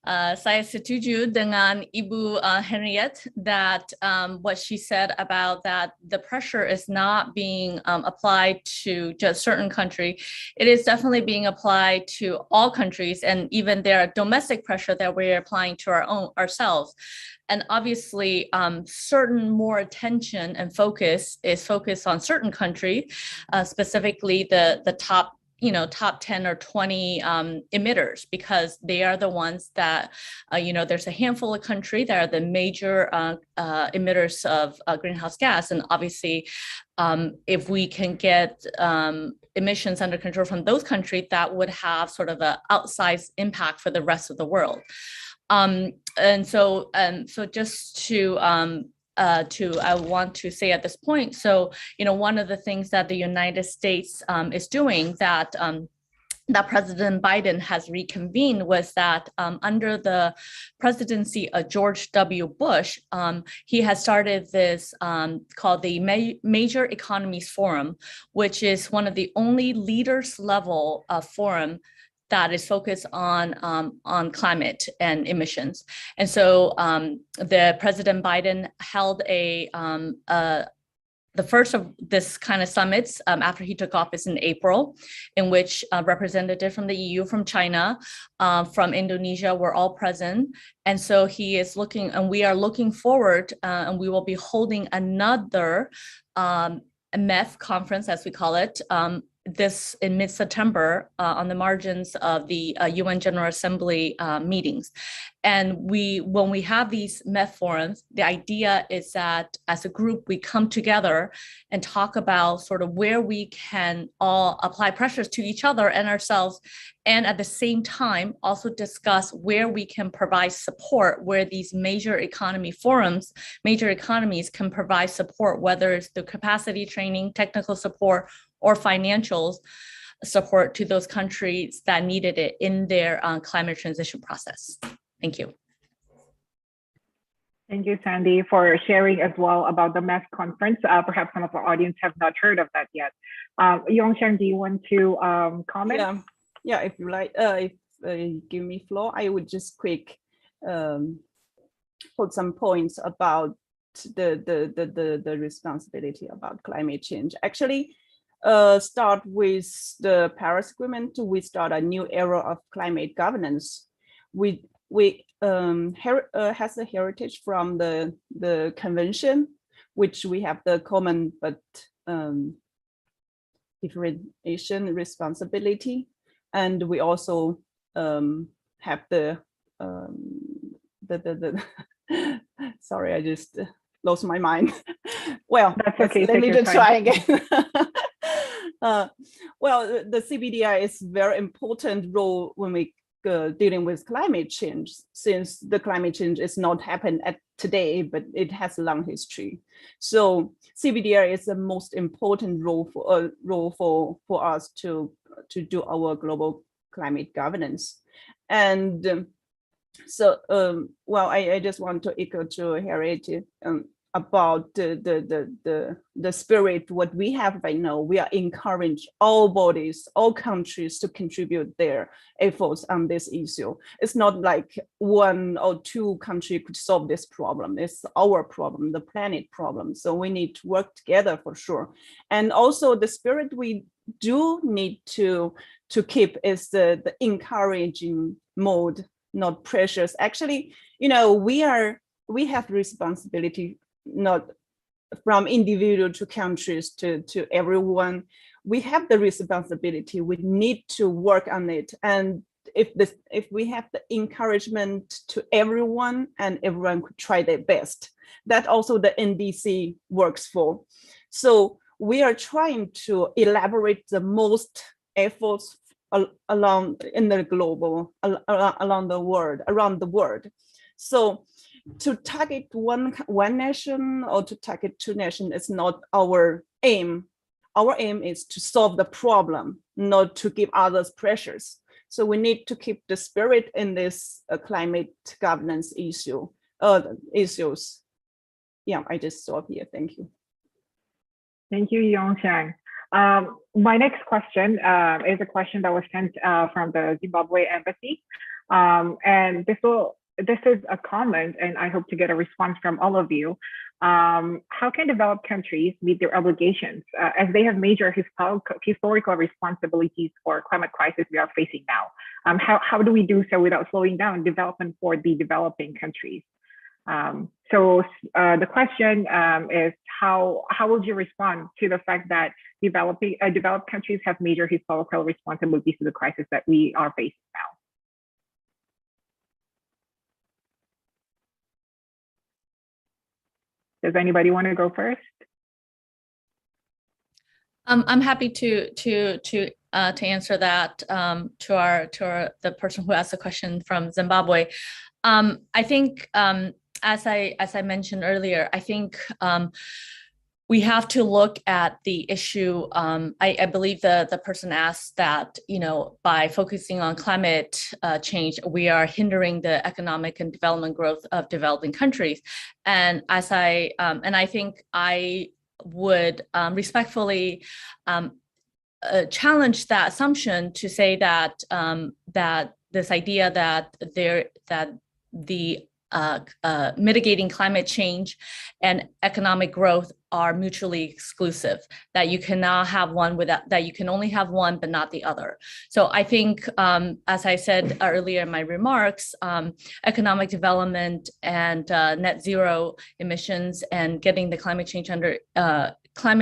Saya setuju dengan Ibu Henriette that what she said about that the pressure is not being applied to just certain country. It is definitely being applied to all countries, and even there are domestic pressure that we're applying to ourselves. And obviously, certain more attention and focus is focused on certain countries, specifically the top 10 or 20 emitters, because they are the ones that, there's a handful of countries that are the major emitters of greenhouse gas. And obviously, if we can get emissions under control from those countries, that would have sort of an outsized impact for the rest of the world. So just to I want to say at this point, so, one of the things that the United States is doing that President Biden has reconvened was that under the presidency of George W. Bush, he has started this called the Major Economies Forum, which is one of the only leaders level forum that is focused on climate and emissions. And so the President Biden held the first of this kind of summits after he took office in April, in which representatives from the EU, from China, from Indonesia were all present. And so he is looking, and we are looking forward, and we will be holding another MEF conference, as we call it, this in mid-September on the margins of the UN General Assembly meetings. And when we have these MEF forums, the idea is that as a group, we come together and talk about sort of where we can all apply pressures to each other and ourselves, and at the same time, also discuss where we can provide support, where these major economies can provide support, whether it's through capacity training, technical support, or financial support to those countries that needed it in their climate transition process. Thank you. Thank you, Sandy, for sharing as well about the MEF conference. Perhaps some of our audience have not heard of that yet. Yongsheng, do you want to comment? Yeah, if you like, if you give me floor, I would just quick put some points about the responsibility about climate change. Actually, start with the Paris Agreement, we start a new era of climate governance. We has a heritage from the convention, which we have the common but differentiation responsibility, and we also have the sorry, I just lost my mind. Well, that's okay. Let me just try again. Well, the CBDI is very important role when we dealing with climate change, since the climate change is not happened at today, but it has a long history. So CBDI is the most important role for us to do our global climate governance. And well, I just want to echo to Harriet about the spirit what we have right now. We are encourage all bodies, all countries to contribute their efforts on this issue. It's not like one or two countries could solve this problem. It's our problem, the planet problem. So we need to work together for sure. And also the spirit we do need to keep is the encouraging mode, not pressures. Actually, we have responsibility, not from individual to countries to everyone. We have the responsibility. We need to work on it. And if we have the encouragement to everyone, and everyone could try their best, that also the NDC works for. So we are trying to elaborate the most efforts around the world. So to target one nation or to target two nations is not our aim. Our aim is to solve the problem, not to give others pressures. So we need to keep the spirit in this climate governance issues. Yeah, I just stop here. Thank you. Thank you, Yongchang. My next question is a question that was sent from the Zimbabwe embassy. And this is a comment, and I hope to get a response from all of you. How can developed countries meet their obligations as they have major historical responsibilities for climate crisis we are facing now? How do we do so without slowing down development for the developing countries? So the question is, how would you respond to the fact that developed countries have major historical responsibilities to the crisis that we are facing now? Does anybody want to go first? I'm happy to answer that to the person who asked the question from Zimbabwe. I think as I mentioned earlier, I think we have to look at the issue. I believe the person asked that, you know, by focusing on climate change, we are hindering the economic and development growth of developing countries. And I think I would respectfully challenge that assumption to say that that this idea that the mitigating climate change and economic growth are mutually exclusive, that you cannot have one without, that you can only have one but not the other. So I think, as I said earlier in my remarks, economic development and net zero emissions and getting the climate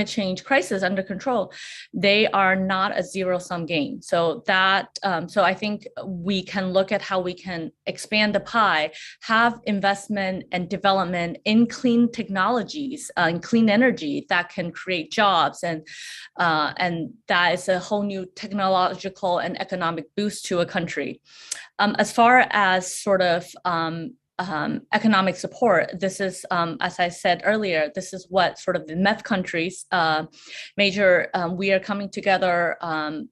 change crisis under control, they are not a zero-sum game. So that, so I think we can look at how we can expand the pie, have investment and development in clean technologies and clean energy that can create jobs, and that is a whole new technological and economic boost to a country. As far as sort of economic support, this is, as I said earlier, this is what sort of the MEF countries, we are coming together,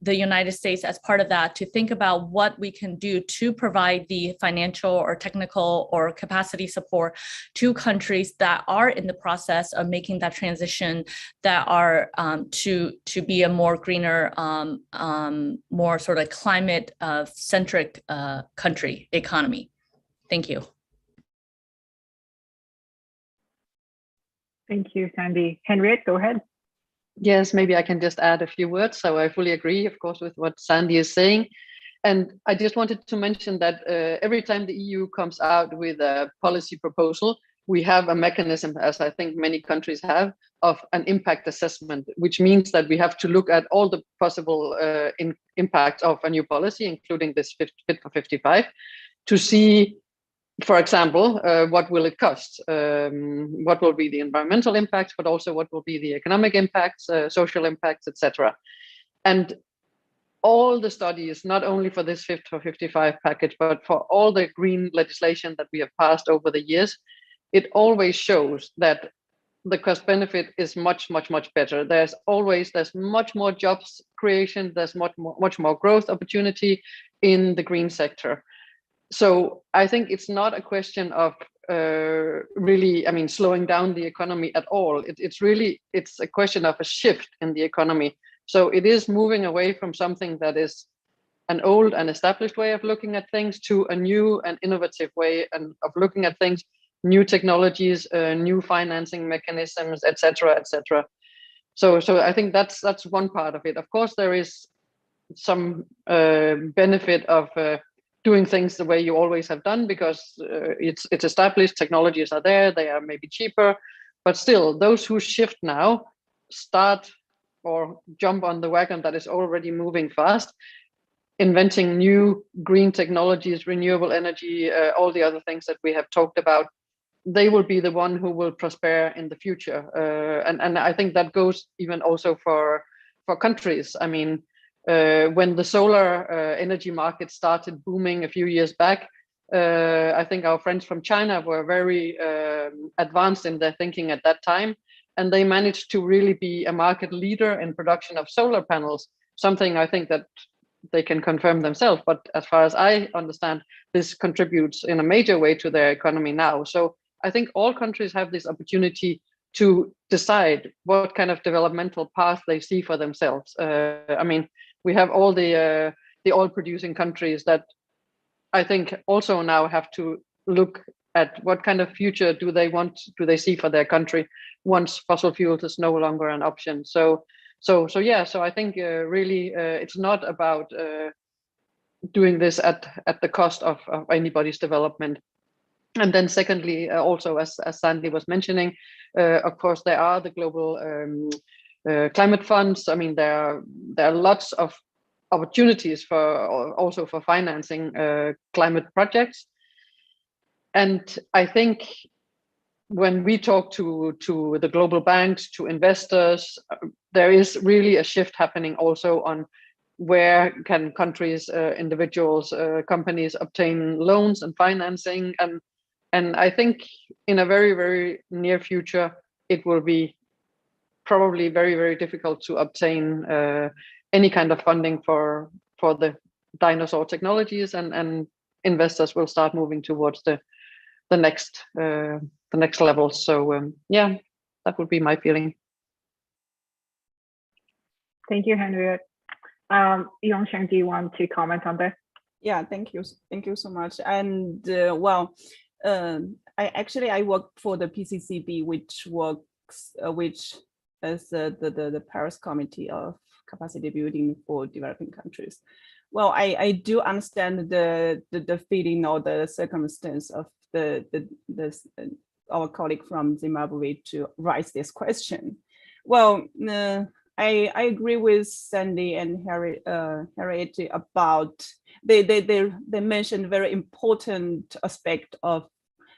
the United States as part of that, to think about what we can do to provide the financial or technical or capacity support to countries that are in the process of making that transition, that are to be a more greener, more sort of climate centric country economy. Thank you. Thank you, Sandy. Henriette, go ahead. Yes, maybe I can just add a few words. So I fully agree, of course, with what Sandy is saying. And I just wanted to mention that every time the EU comes out with a policy proposal, we have a mechanism, as I think many countries have, of an impact assessment, which means that we have to look at all the possible impact of a new policy, including this Fit for 55, to see, for example, what will it cost? What will be the environmental impacts, but also what will be the economic impacts, social impacts, etc. And all the studies, not only for this Fit for 55 package, but for all the green legislation that we have passed over the years, it always shows that the cost benefit is much, much, much better. There's much more jobs creation, there's much more growth opportunity in the green sector. So I think it's not a question of really, I mean, slowing down the economy at all. It's a question of a shift in the economy. So it is moving away from something that is an old and established way of looking at things to a new and innovative way of looking at things, new technologies, new financing mechanisms, etc., etc. So I think that's one part of it. Of course, there is some benefit of doing things the way you always have done, because it's established, technologies are there, they are maybe cheaper, but still those who shift now start or jump on the wagon that is already moving fast, inventing new green technologies, renewable energy, all the other things that we have talked about. They will be the one who will prosper in the future. And I think that goes even also for countries. I mean, when the solar energy market started booming a few years back, I think our friends from China were very advanced in their thinking at that time, and they managed to really be a market leader in production of solar panels, something I think that they can confirm themselves. But as far as I understand, this contributes in a major way to their economy now. So I think all countries have this opportunity to decide what kind of developmental path they see for themselves. I mean, we have all the oil-producing countries that I think also now have to look at what kind of future do they see for their country once fossil fuels is no longer an option. So I think really it's not about doing this at the cost of anybody's development. And then secondly, also as Sandy was mentioning, of course there are the global climate funds. I mean, there are lots of opportunities for financing climate projects. And I think when we talk to the global banks, to investors, there is really a shift happening also on where can countries, individuals, companies obtain loans and financing. And I think in a very, very near future, it will be probably very, very difficult to obtain any kind of funding for the dinosaur technologies, and investors will start moving towards the next level. So yeah, that would be my feeling. Thank you, Henriette. Yongsheng, do you want to comment on this? Yeah, thank you so much. And I work for the PCCB, which is the Paris Committee of Capacity Building for Developing Countries. Well, I do understand the feeling or the circumstance of our colleague from Zimbabwe to raise this question. Well, I agree with Sandy and Harriet about they mentioned very important aspect of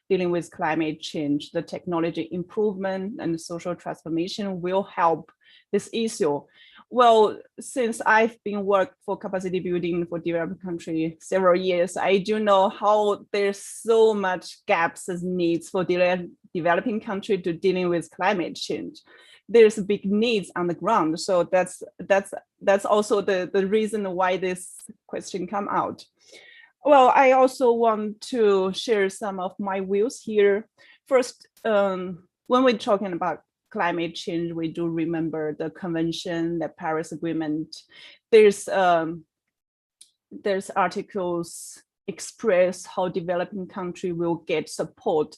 dealing with climate change. The technology improvement and social transformation will help this issue. Well, since I've been working for capacity building for developing countries several years, I do know how there's so much gaps as needs for developing country to dealing with climate change. There's big needs on the ground. So that's also the reason why this question come out. Well, I also want to share some of my views here. First, when we're talking about climate change, we do remember the convention, the Paris Agreement. There's articles express how developing country will get support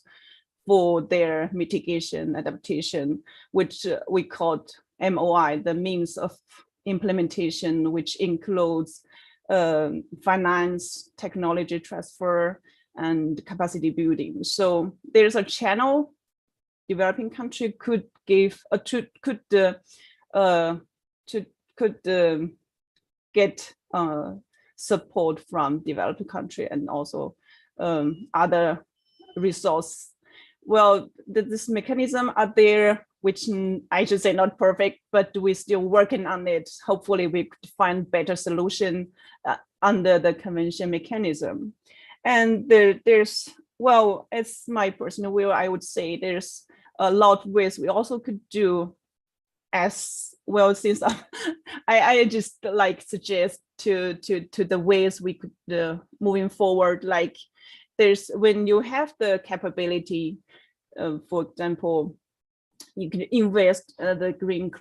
for their mitigation adaptation, which we called MOI, the means of implementation, which includes finance, technology transfer, and capacity building. So there's a channel developing country could give get support from developing country and also other resource. Well, this mechanism are there, which I should say not perfect, but we're still working on it. Hopefully we could find better solution under the convention mechanism. And there's, well, it's my personal view, I would say there's a lot of ways we also could do as well, since I just like suggest to the ways we could moving forward, like there's when you have the capability, for example, you can invest the green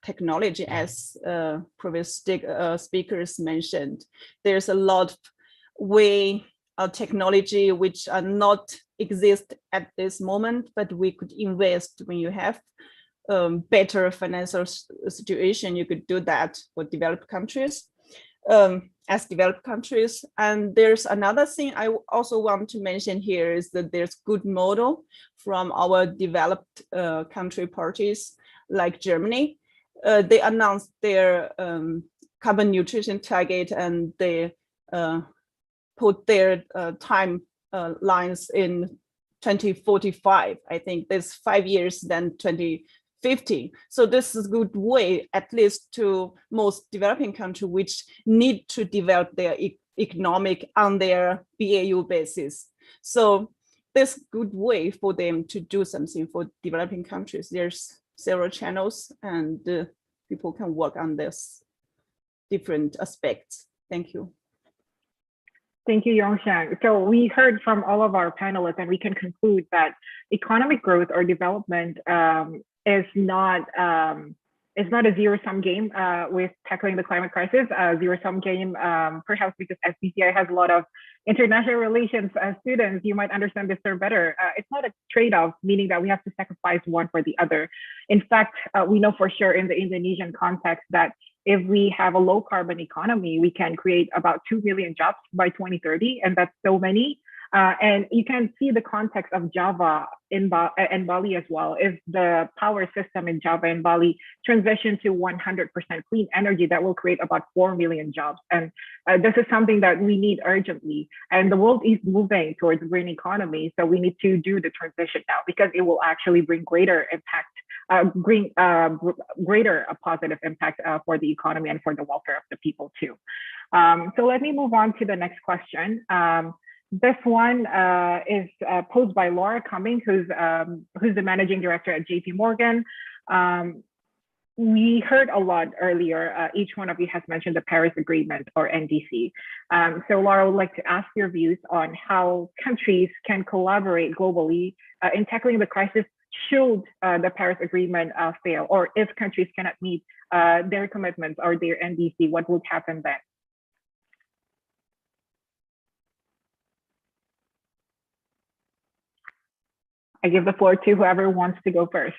technology, as previous speakers mentioned. There's a lot of way of technology which are not exist at this moment, but we could invest when you have better financial situation. You could do that for developed countries, as developed countries. And there's another thing I also want to mention here is that there's good model from our developed country parties like Germany. They announced their carbon nutrition target, and they put their time lines in 2045. I think there's 5 years, then 2050. So this is a good way, at least to most developing countries, which need to develop their economic on their BAU basis. So this is a good way for them to do something for developing countries. There's several channels, and people can work on this different aspects. Thank you. Thank you, Yongshang. So we heard from all of our panelists, and we can conclude that economic growth or development is not a zero-sum game with tackling the climate crisis. Zero-sum game, perhaps because FPCI has a lot of international relations students, you might understand this term better. It's not a trade-off, meaning that we have to sacrifice one for the other. In fact, we know for sure in the Indonesian context that if we have a low carbon economy, we can create about 2 million jobs by 2030, and that's so many. And you can see the context of Java and Bali as well. If the power system in Java and Bali transition to 100% clean energy, that will create about 4 million jobs. And this is something that we need urgently. And the world is moving towards green economy. So we need to do the transition now because it will actually bring greater impact, greater positive impact for the economy and for the welfare of the people too. So let me move on to the next question. This one is posed by Laura Cumming, who's the managing director at JP Morgan. We heard a lot earlier. Each one of you has mentioned the Paris Agreement or NDC. So Laura, I would like to ask your views on how countries can collaborate globally in tackling the crisis should the Paris Agreement fail, or if countries cannot meet their commitments or their NDC, what would happen then? I give the floor to whoever wants to go first.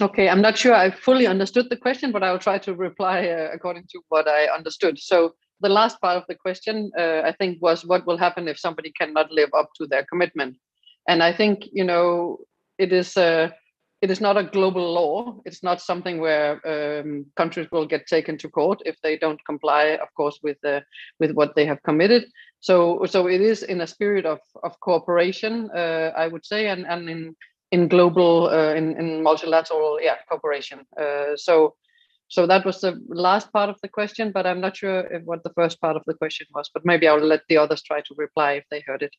Okay, I'm not sure I fully understood the question, but I will try to reply according to what I understood. So the last part of the question, I think, was what will happen if somebody cannot live up to their commitment? And I think, you know, it is not a global law. It's not something where countries will get taken to court if they don't comply, of course, with what they have committed. So it is in a spirit of cooperation, I would say, and in global, in multilateral, cooperation. So that was the last part of the question, but I'm not sure what the first part of the question was, but maybe I'll let the others try to reply if they heard it.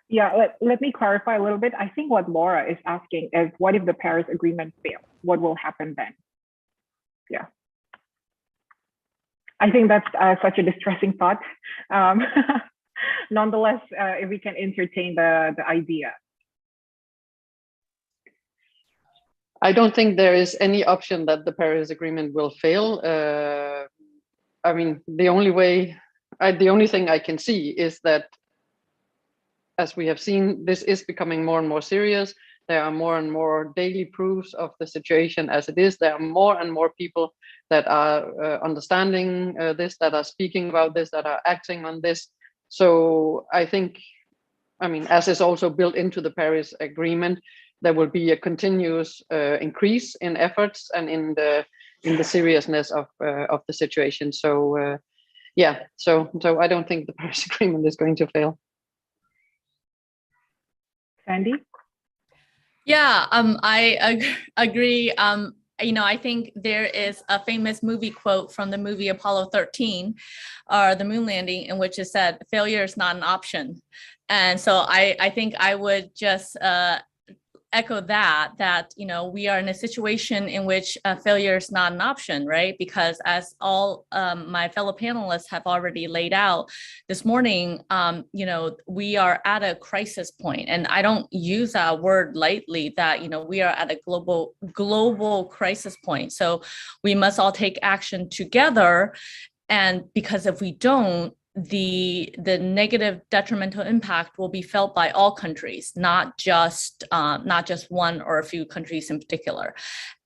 Yeah, let me clarify a little bit. I think what Laura is asking is, what if the Paris Agreement fails? What will happen then? Yeah. I think that's such a distressing thought. Nonetheless, if we can entertain the idea. I don't think there is any option that the Paris Agreement will fail. I mean, the only thing I can see is that, as we have seen, this is becoming more and more serious. There are more and more daily proofs of the situation as it is. There are more and more people that are understanding this, that are speaking about this, that are acting on this. So I think, I mean, as is also built into the Paris Agreement, there will be a continuous increase in efforts and in the seriousness of the situation. So so I don't think the Paris Agreement is going to fail. Sandy? Yeah, I agree. You know, I think there is a famous movie quote from the movie Apollo 13, or the moon landing, in which it said, "Failure is not an option." And so I think I would just echo that, you know, we are in a situation in which failure is not an option, right? Because as all my fellow panelists have already laid out this morning, you know, we are at a crisis point, and I don't use that word lightly, that, you know, we are at a global crisis point. So we must all take action together. And because if we don't, the negative detrimental impact will be felt by all countries, not just one or a few countries in particular.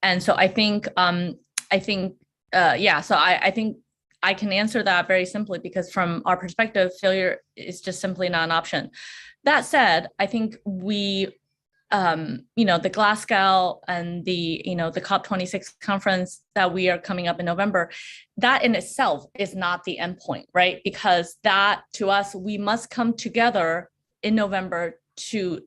And so I think so I think I can answer that very simply, because from our perspective, failure is just simply not an option. That said, I think we you know, the Glasgow and the COP26 conference that we are coming up in November, that in itself is not the end point, right? Because that, to us, we must come together in November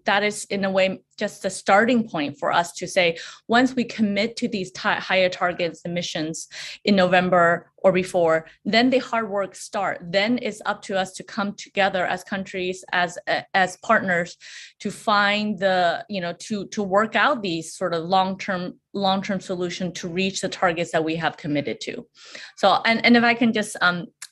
that is in a way just the starting point for us to say, once we commit to these higher targets emissions in November or before, then the hard work start. Then it's up to us to come together as countries, as partners, to find the, to work out these sort of long-term solution to reach the targets that we have committed to. So, and if I can just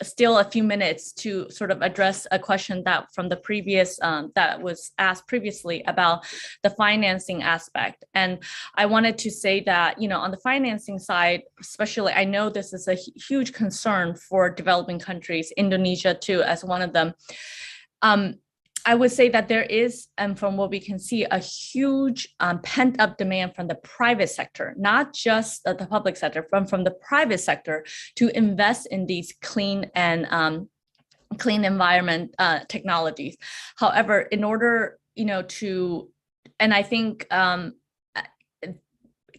steal a few minutes to sort of address a question that from the previous, that was asked previously about the financing aspect. And I wanted to say that, on the financing side, especially, I know this is a huge concern for developing countries, Indonesia too, as one of them. I would say that there is, and from what we can see, a huge pent up demand from the private sector, not just the public sector, from the private sector to invest in these clean and clean environment technologies. However, in order, and I think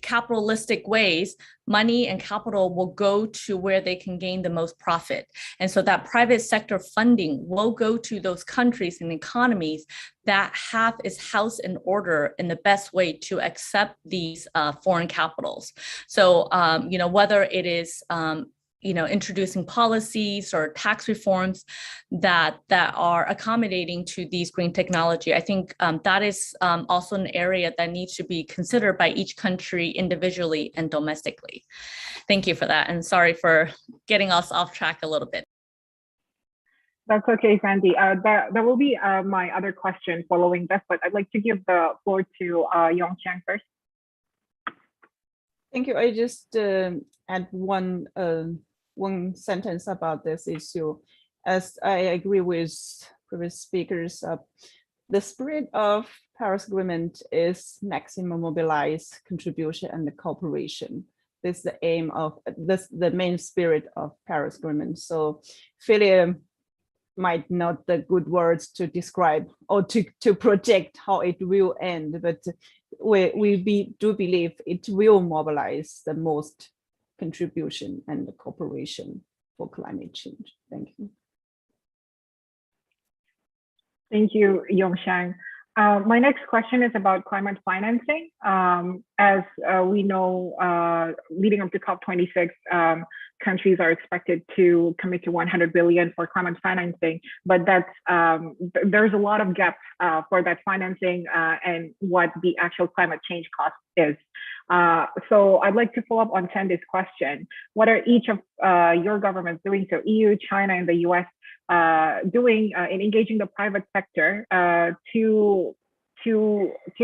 capitalistic ways, money and capital will go to where they can gain the most profit. And so that private sector funding will go to those countries and economies that have its house in order in the best way to accept these foreign capitals. So, whether it is introducing policies or tax reforms that are accommodating to these green technology. I think that is also an area that needs to be considered by each country individually and domestically. Thank you for that. And sorry for getting us off track a little bit. That's okay, Sandy. That will be my other question following this, but I'd like to give the floor to Yongchang first. Thank you. I just add one sentence about this issue. As I agree with previous speakers, the spirit of Paris Agreement is maximum mobilized contribution and the cooperation. This is the aim of the main spirit of Paris Agreement. So failure might not the good words to describe or to project how it will end, but we do believe it will mobilize the most contribution and the cooperation for climate change. Thank you. Thank you, Yongchang. My next question is about climate financing. As we know, leading up to COP26, countries are expected to commit to 100 billion for climate financing, but there's a lot of gaps for that financing and what the actual climate change cost is. So I'd like to follow up on Sandy's question. What are each of your governments doing, so EU, China, and the US, doing in engaging the private sector to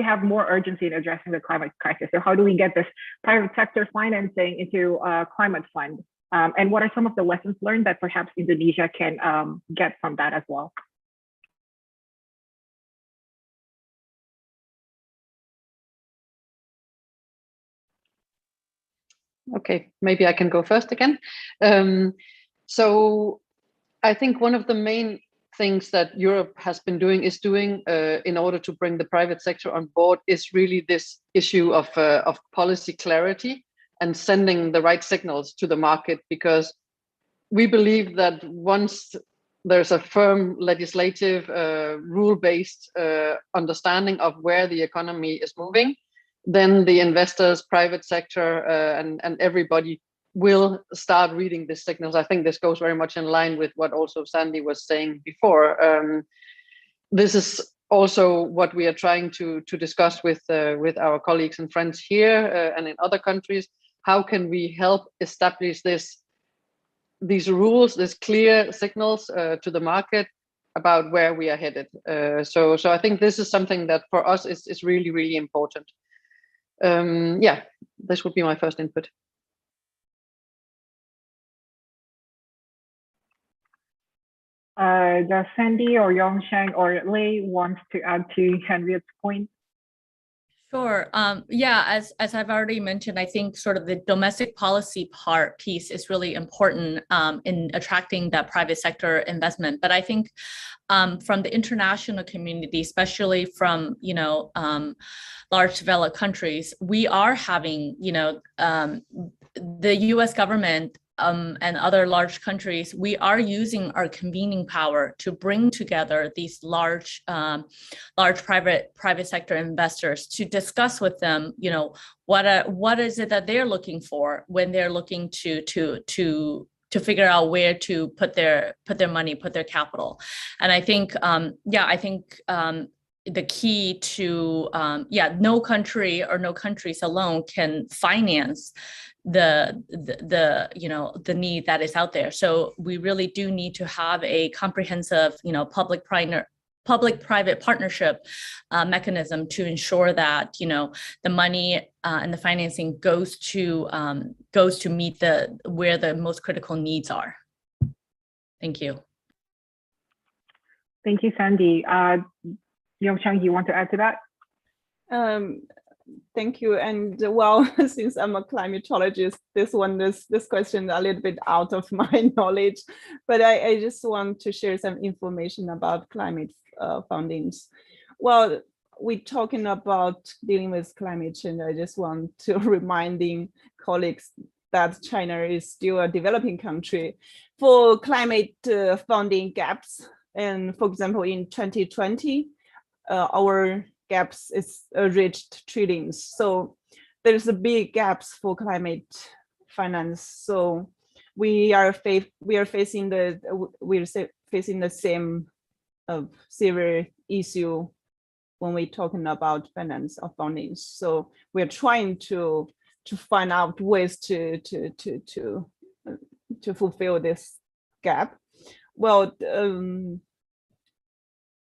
have more urgency in addressing the climate crisis? So how do we get this private sector financing into a climate fund? And what are some of the lessons learned that perhaps Indonesia can get from that as well? Okay, maybe I can go first again. So I think one of the main things that Europe has been doing in order to bring the private sector on board is really this issue of policy clarity and sending the right signals to the market, because we believe that once there's a firm legislative rule-based understanding of where the economy is moving, then the investors, private sector, and everybody will start reading the signals. I think this goes very much in line with what also Sandy was saying before. This is also what we are trying to discuss with our colleagues and friends here and in other countries. How can we help establish these rules, these clear signals to the market about where we are headed? So I think this is something that for us is really, really important. Yeah, this would be my first input. Does Sandy or Yongchang or Lei wants to add to Henriette's point? Sure. Yeah, as I've already mentioned, I think sort of the domestic policy piece is really important in attracting that private sector investment. But I think from the international community, especially from large developed countries, we are having the U.S. government and other large countries, we are using our convening power to bring together these large private sector investors to discuss with them, what is it that they're looking for when they're looking to figure out where to put their money, put their capital. And I think, the key to, no country or no countries alone can finance the need that is out there. So we really do need to have a comprehensive, public-private partnership mechanism to ensure that the money and the financing goes to meet where the most critical needs are. Thank you. Thank you, Sandy. Yongchang, you want to add to that? Thank you. And well, since I'm a climatologist, this question is a little bit out of my knowledge, but I just want to share some information about climate fundings. Well, we're talking about dealing with climate change. I just want to reminding colleagues that China is still a developing country. For climate funding gaps, and for example, in 2020, our gaps is reached trillions. So there's a big gaps for climate finance. So we are facing the same severe issue when we're talking about finance or funding. So we're trying to find out ways to fulfill this gap. Well,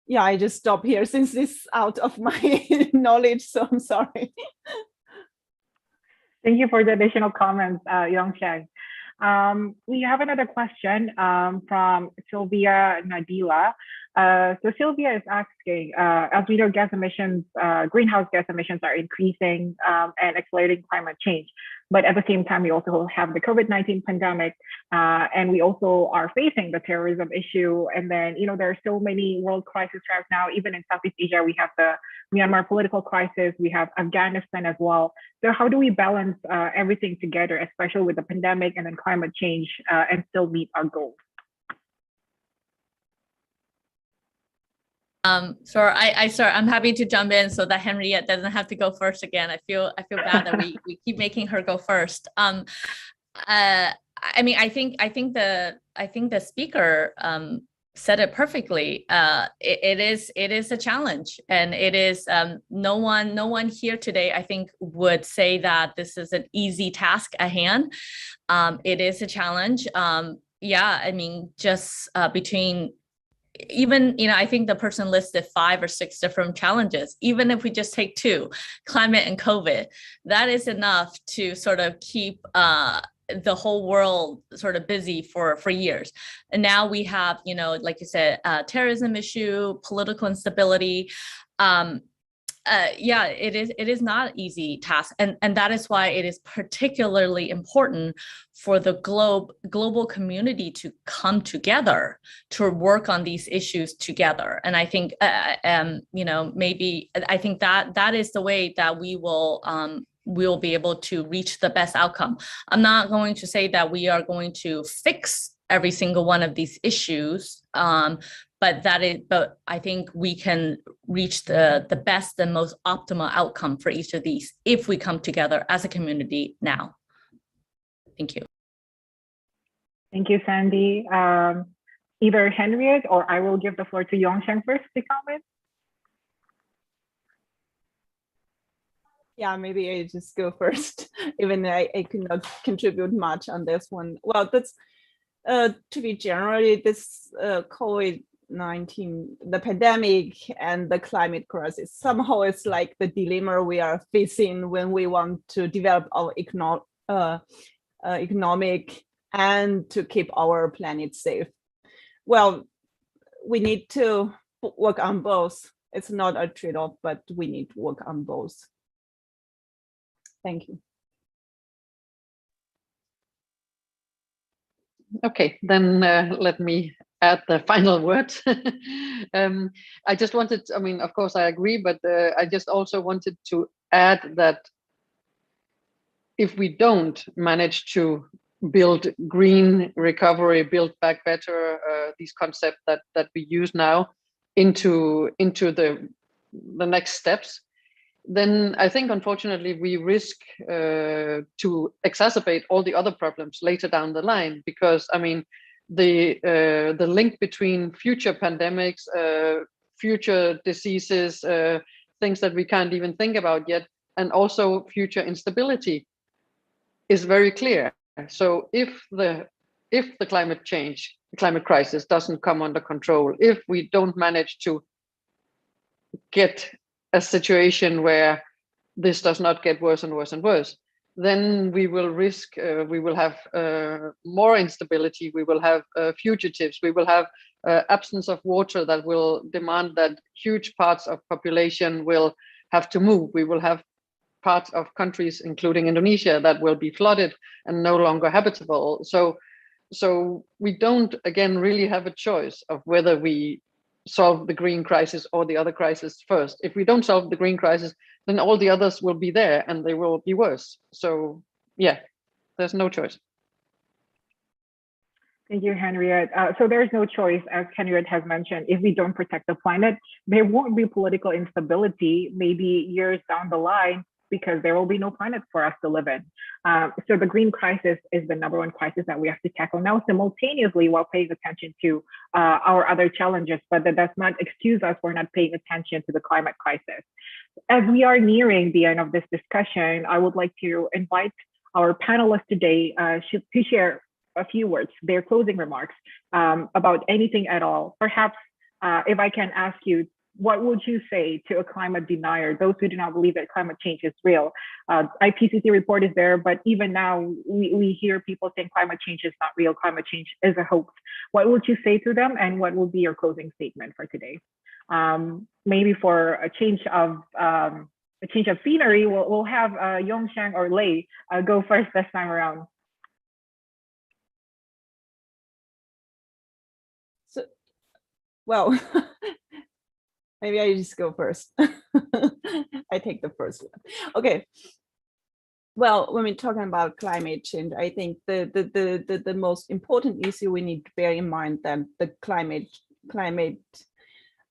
yeah, I just stop here since this is out of my knowledge, so I'm sorry. Thank you for the additional comments, Yongchang. We have another question from Sylvia Nadila. So Sylvia is asking, as we know, greenhouse gas emissions are increasing and accelerating climate change. But at the same time, we also have the COVID-19 pandemic, and we also are facing the terrorism issue. And then, there are so many world crises right now. Even in Southeast Asia, we have the Myanmar political crisis, we have Afghanistan as well. So how do we balance everything together, especially with the pandemic and then climate change, and still meet our goals? I'm happy to jump in so that Henriette doesn't have to go first again. I feel bad that we keep making her go first. I think the speaker said it perfectly. It is a challenge, and it is no one here today, I think, would say that this is an easy task at hand. It is a challenge. Just between even, I think the person listed 5 or 6 different challenges. Even if we just take 2, climate and COVID, that is enough to sort of keep the whole world sort of busy for years. And now we have, like you said, terrorism issue, political instability. It is not an easy task. And that is why it is particularly important for the global community to come together to work on these issues together. And I think, maybe I think that is the way that we'll be able to reach the best outcome. I'm not going to say that we are going to fix every single one of these issues, but I think we can reach the best and most optimal outcome for each of these if we come together as a community now. Thank you. Thank you, Sandy. Either Henriette or I will give the floor to Yongchang first to comment. Yeah, maybe I just go first, even though I could not contribute much on this one. Well, that's to be generally this COVID-19, the pandemic and the climate crisis. Somehow it's like the dilemma we are facing when we want to develop our economic and to keep our planet safe. Well, we need to work on both. It's not a trade-off, but we need to work on both. Thank you. Okay, then let me add the final word. I just wanted, of course I agree, but I just also wanted to add that if we don't manage to build green recovery, build back better, these concepts that we use now into the next steps, then I think unfortunately we risk to exacerbate all the other problems later down the line, because I mean the link between future pandemics, future diseases, things that we can't even think about yet, and also future instability is very clear. So if the climate crisis doesn't come under control, if we don't manage to get a situation where this does not get worse and worse and worse, then we will risk, we will have more instability, we will have fugitives, we will have absence of water that will demand that huge parts of population will have to move. We will have parts of countries, including Indonesia, that will be flooded and no longer habitable. So we don't, again, really have a choice of whether we solve the green crisis or the other crisis first. If we don't solve the green crisis, then all the others will be there and they will be worse. So yeah, there's no choice. Thank you, Henriette. So there's no choice, as Henriette has mentioned. If we don't protect the planet, there won't be political instability maybe years down the line, because there will be no planet for us to live in. So the green crisis is the #1 crisis that we have to tackle now, simultaneously while paying attention to our other challenges, but that does not excuse us for not paying attention to the climate crisis. As we are nearing the end of this discussion, I would like to invite our panelists today to share a few words, their closing remarks about anything at all. Perhaps if I can ask you, what would you say to a climate denier, those who do not believe that climate change is real? IPCC report is there, but even now we hear people saying climate change is not real, climate change is a hoax. What would you say to them, and what will be your closing statement for today? Maybe for a change of scenery, we'll have Yongshang or Lei go first this time around. So, well. Maybe I just go first. I take the first one. Okay. Well, when we're talking about climate change, I think the most important issue we need to bear in mind that the climate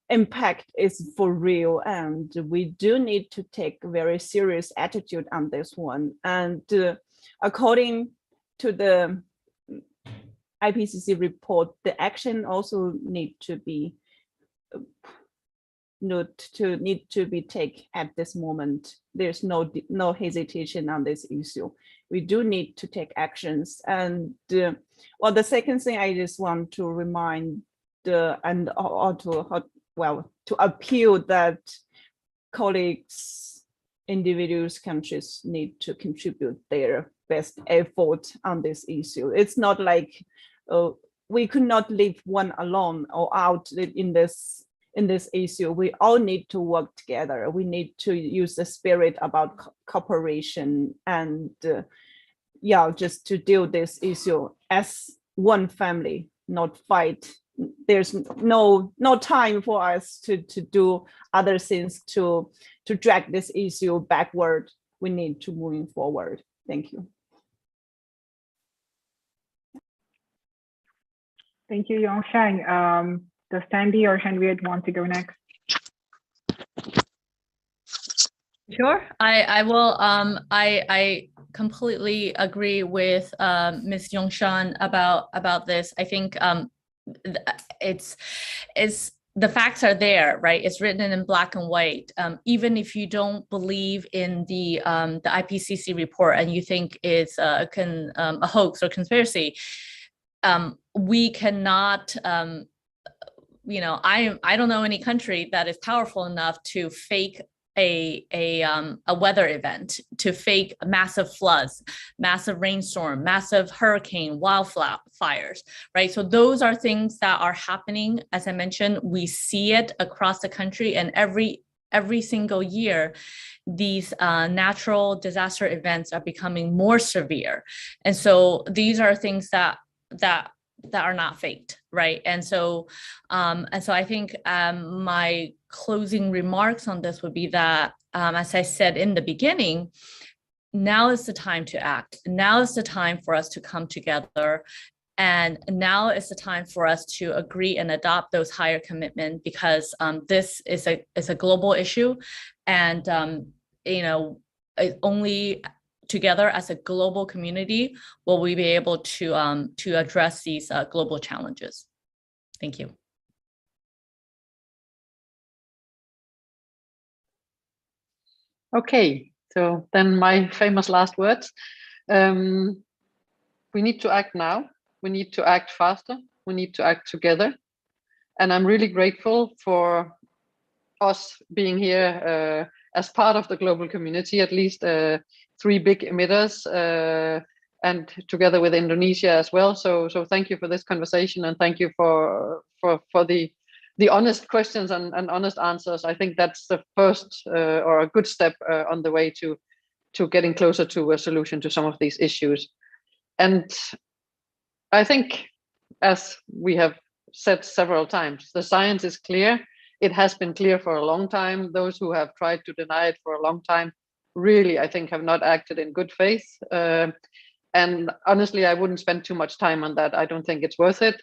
impact is for real, and we do need to take a very serious attitude on this one. And according to the IPCC report, the action also need to be need to be taken at this moment. There's no hesitation on this issue. We do need to take actions. And well, the second thing I just want to remind to appeal that colleagues, individuals, countries need to contribute their best effort on this issue. It's not like we could not leave one alone or out in this issue. We all need to work together. We need to use the spirit about cooperation and just to deal this issue as one family, not fight. There's no time for us to do other things to drag this issue backward. We need to moving forward. Thank you. Thank you, Yongshang. Does Sandy or Henriette want to go next? Sure, I will. I completely agree with Ms. Yongshan about this. I think it's the facts are there, right? It's written in black and white. Even if you don't believe in the IPCC report and you think it's a hoax or conspiracy, we cannot. I don't know any country that is powerful enough to fake a weather event, to fake massive floods, massive rainstorm, massive hurricane, wildfires, right? So those are things that are happening. As I mentioned, we see it across the country, and every single year, these natural disaster events are becoming more severe. And so these are things that are not faked, right? And so I think my closing remarks on this would be that, as I said in the beginning, now is the time to act. Now is the time for us to come together. And now is the time for us to agree and adopt those higher commitments, because this is a global issue, and only together as a global community will we be able to address these global challenges. Thank you. Okay, so then my famous last words. We need to act now. We need to act faster. We need to act together. And I'm really grateful for us being here as part of the global community, at least 3 big emitters, and together with Indonesia as well. So thank you for this conversation, and thank you for the honest questions and honest answers. I think that's the first or a good step on the way to getting closer to a solution to some of these issues. And I think, as we have said several times, the science is clear. It has been clear for a long time. Those who have tried to deny it for a long time really, I think, have not acted in good faith. And honestly, I wouldn't spend too much time on that. I don't think it's worth it.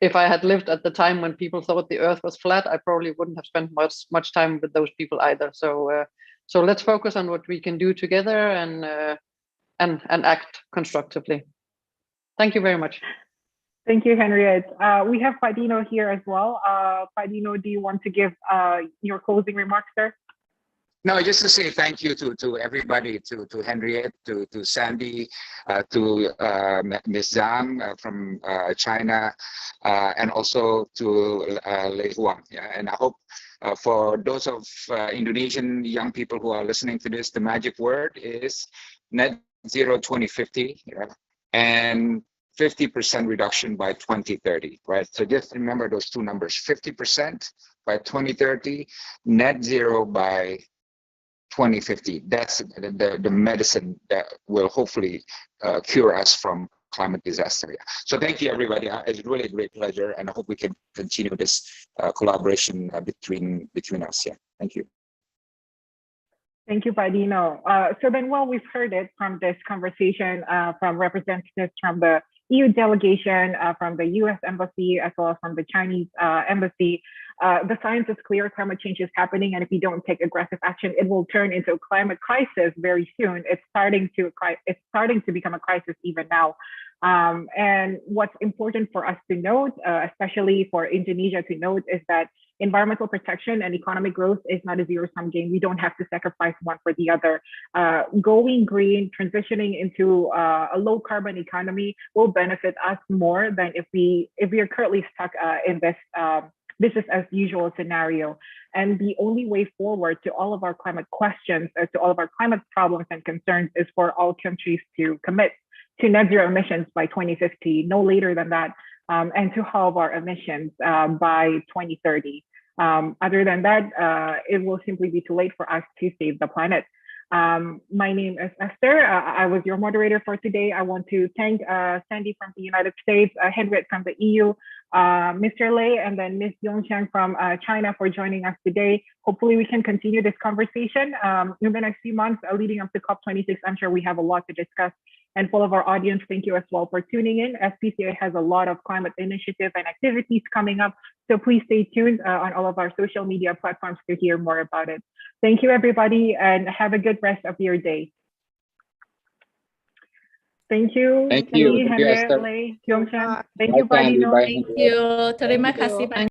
If I had lived at the time when people thought the Earth was flat, I probably wouldn't have spent much time with those people either. So let's focus on what we can do together and act constructively. Thank you very much. Thank you, Henriette. We have Pak Dino here as well. Pak Dino, do you want to give your closing remarks, sir? No, just to say thank you to everybody, to Henriette, to Sandy, to Ms. Zhang from China, and also to Lei Huang. Yeah, and I hope for those of Indonesian young people who are listening to this, the magic word is net zero 2050, and 50% reduction by 2030, right? So just remember those 2 numbers: 50% by 2030, net zero by 2050. That's the medicine that will hopefully cure us from climate disaster. Yeah. So thank you, everybody. It's really a great pleasure, and I hope we can continue this collaboration between us. Yeah. Thank you. Thank you, Pak Dino. So then, well, we've heard it from this conversation from representatives from the EU delegation, from the US embassy, as well as from the Chinese embassy. The science is clear, climate change is happening, and if you don't take aggressive action, it will turn into a climate crisis very soon. It's starting to become a crisis even now. And what's important for us to note, especially for Indonesia to note, is that environmental protection and economic growth is not a zero-sum game. We don't have to sacrifice one for the other. Going green, transitioning into a low-carbon economy will benefit us more than if we are currently stuck in this business as usual scenario. And the only way forward to all of our climate questions, to all of our climate problems and concerns, is for all countries to commit to net zero emissions by 2050, no later than that, and to halve our emissions by 2030. Other than that, it will simply be too late for us to save the planet. My name is Esther. I was your moderator for today. I want to thank Sandy from the United States, Henriette from the EU, Mr. Lei, and then Ms. Yongxiang from China for joining us today. Hopefully we can continue this conversation in the next few months leading up to COP26. I'm sure we have a lot to discuss. And for all of our audience, thank you as well for tuning in. FPCI has a lot of climate initiatives and activities coming up, so please stay tuned on all of our social media platforms to hear more about it. Thank you, everybody, and have a good rest of your day. Thank you. Thank you, Henriette, Lei, Yongxiang. Thank you, Bye, Pak Dino. Thank you. Terima kasih.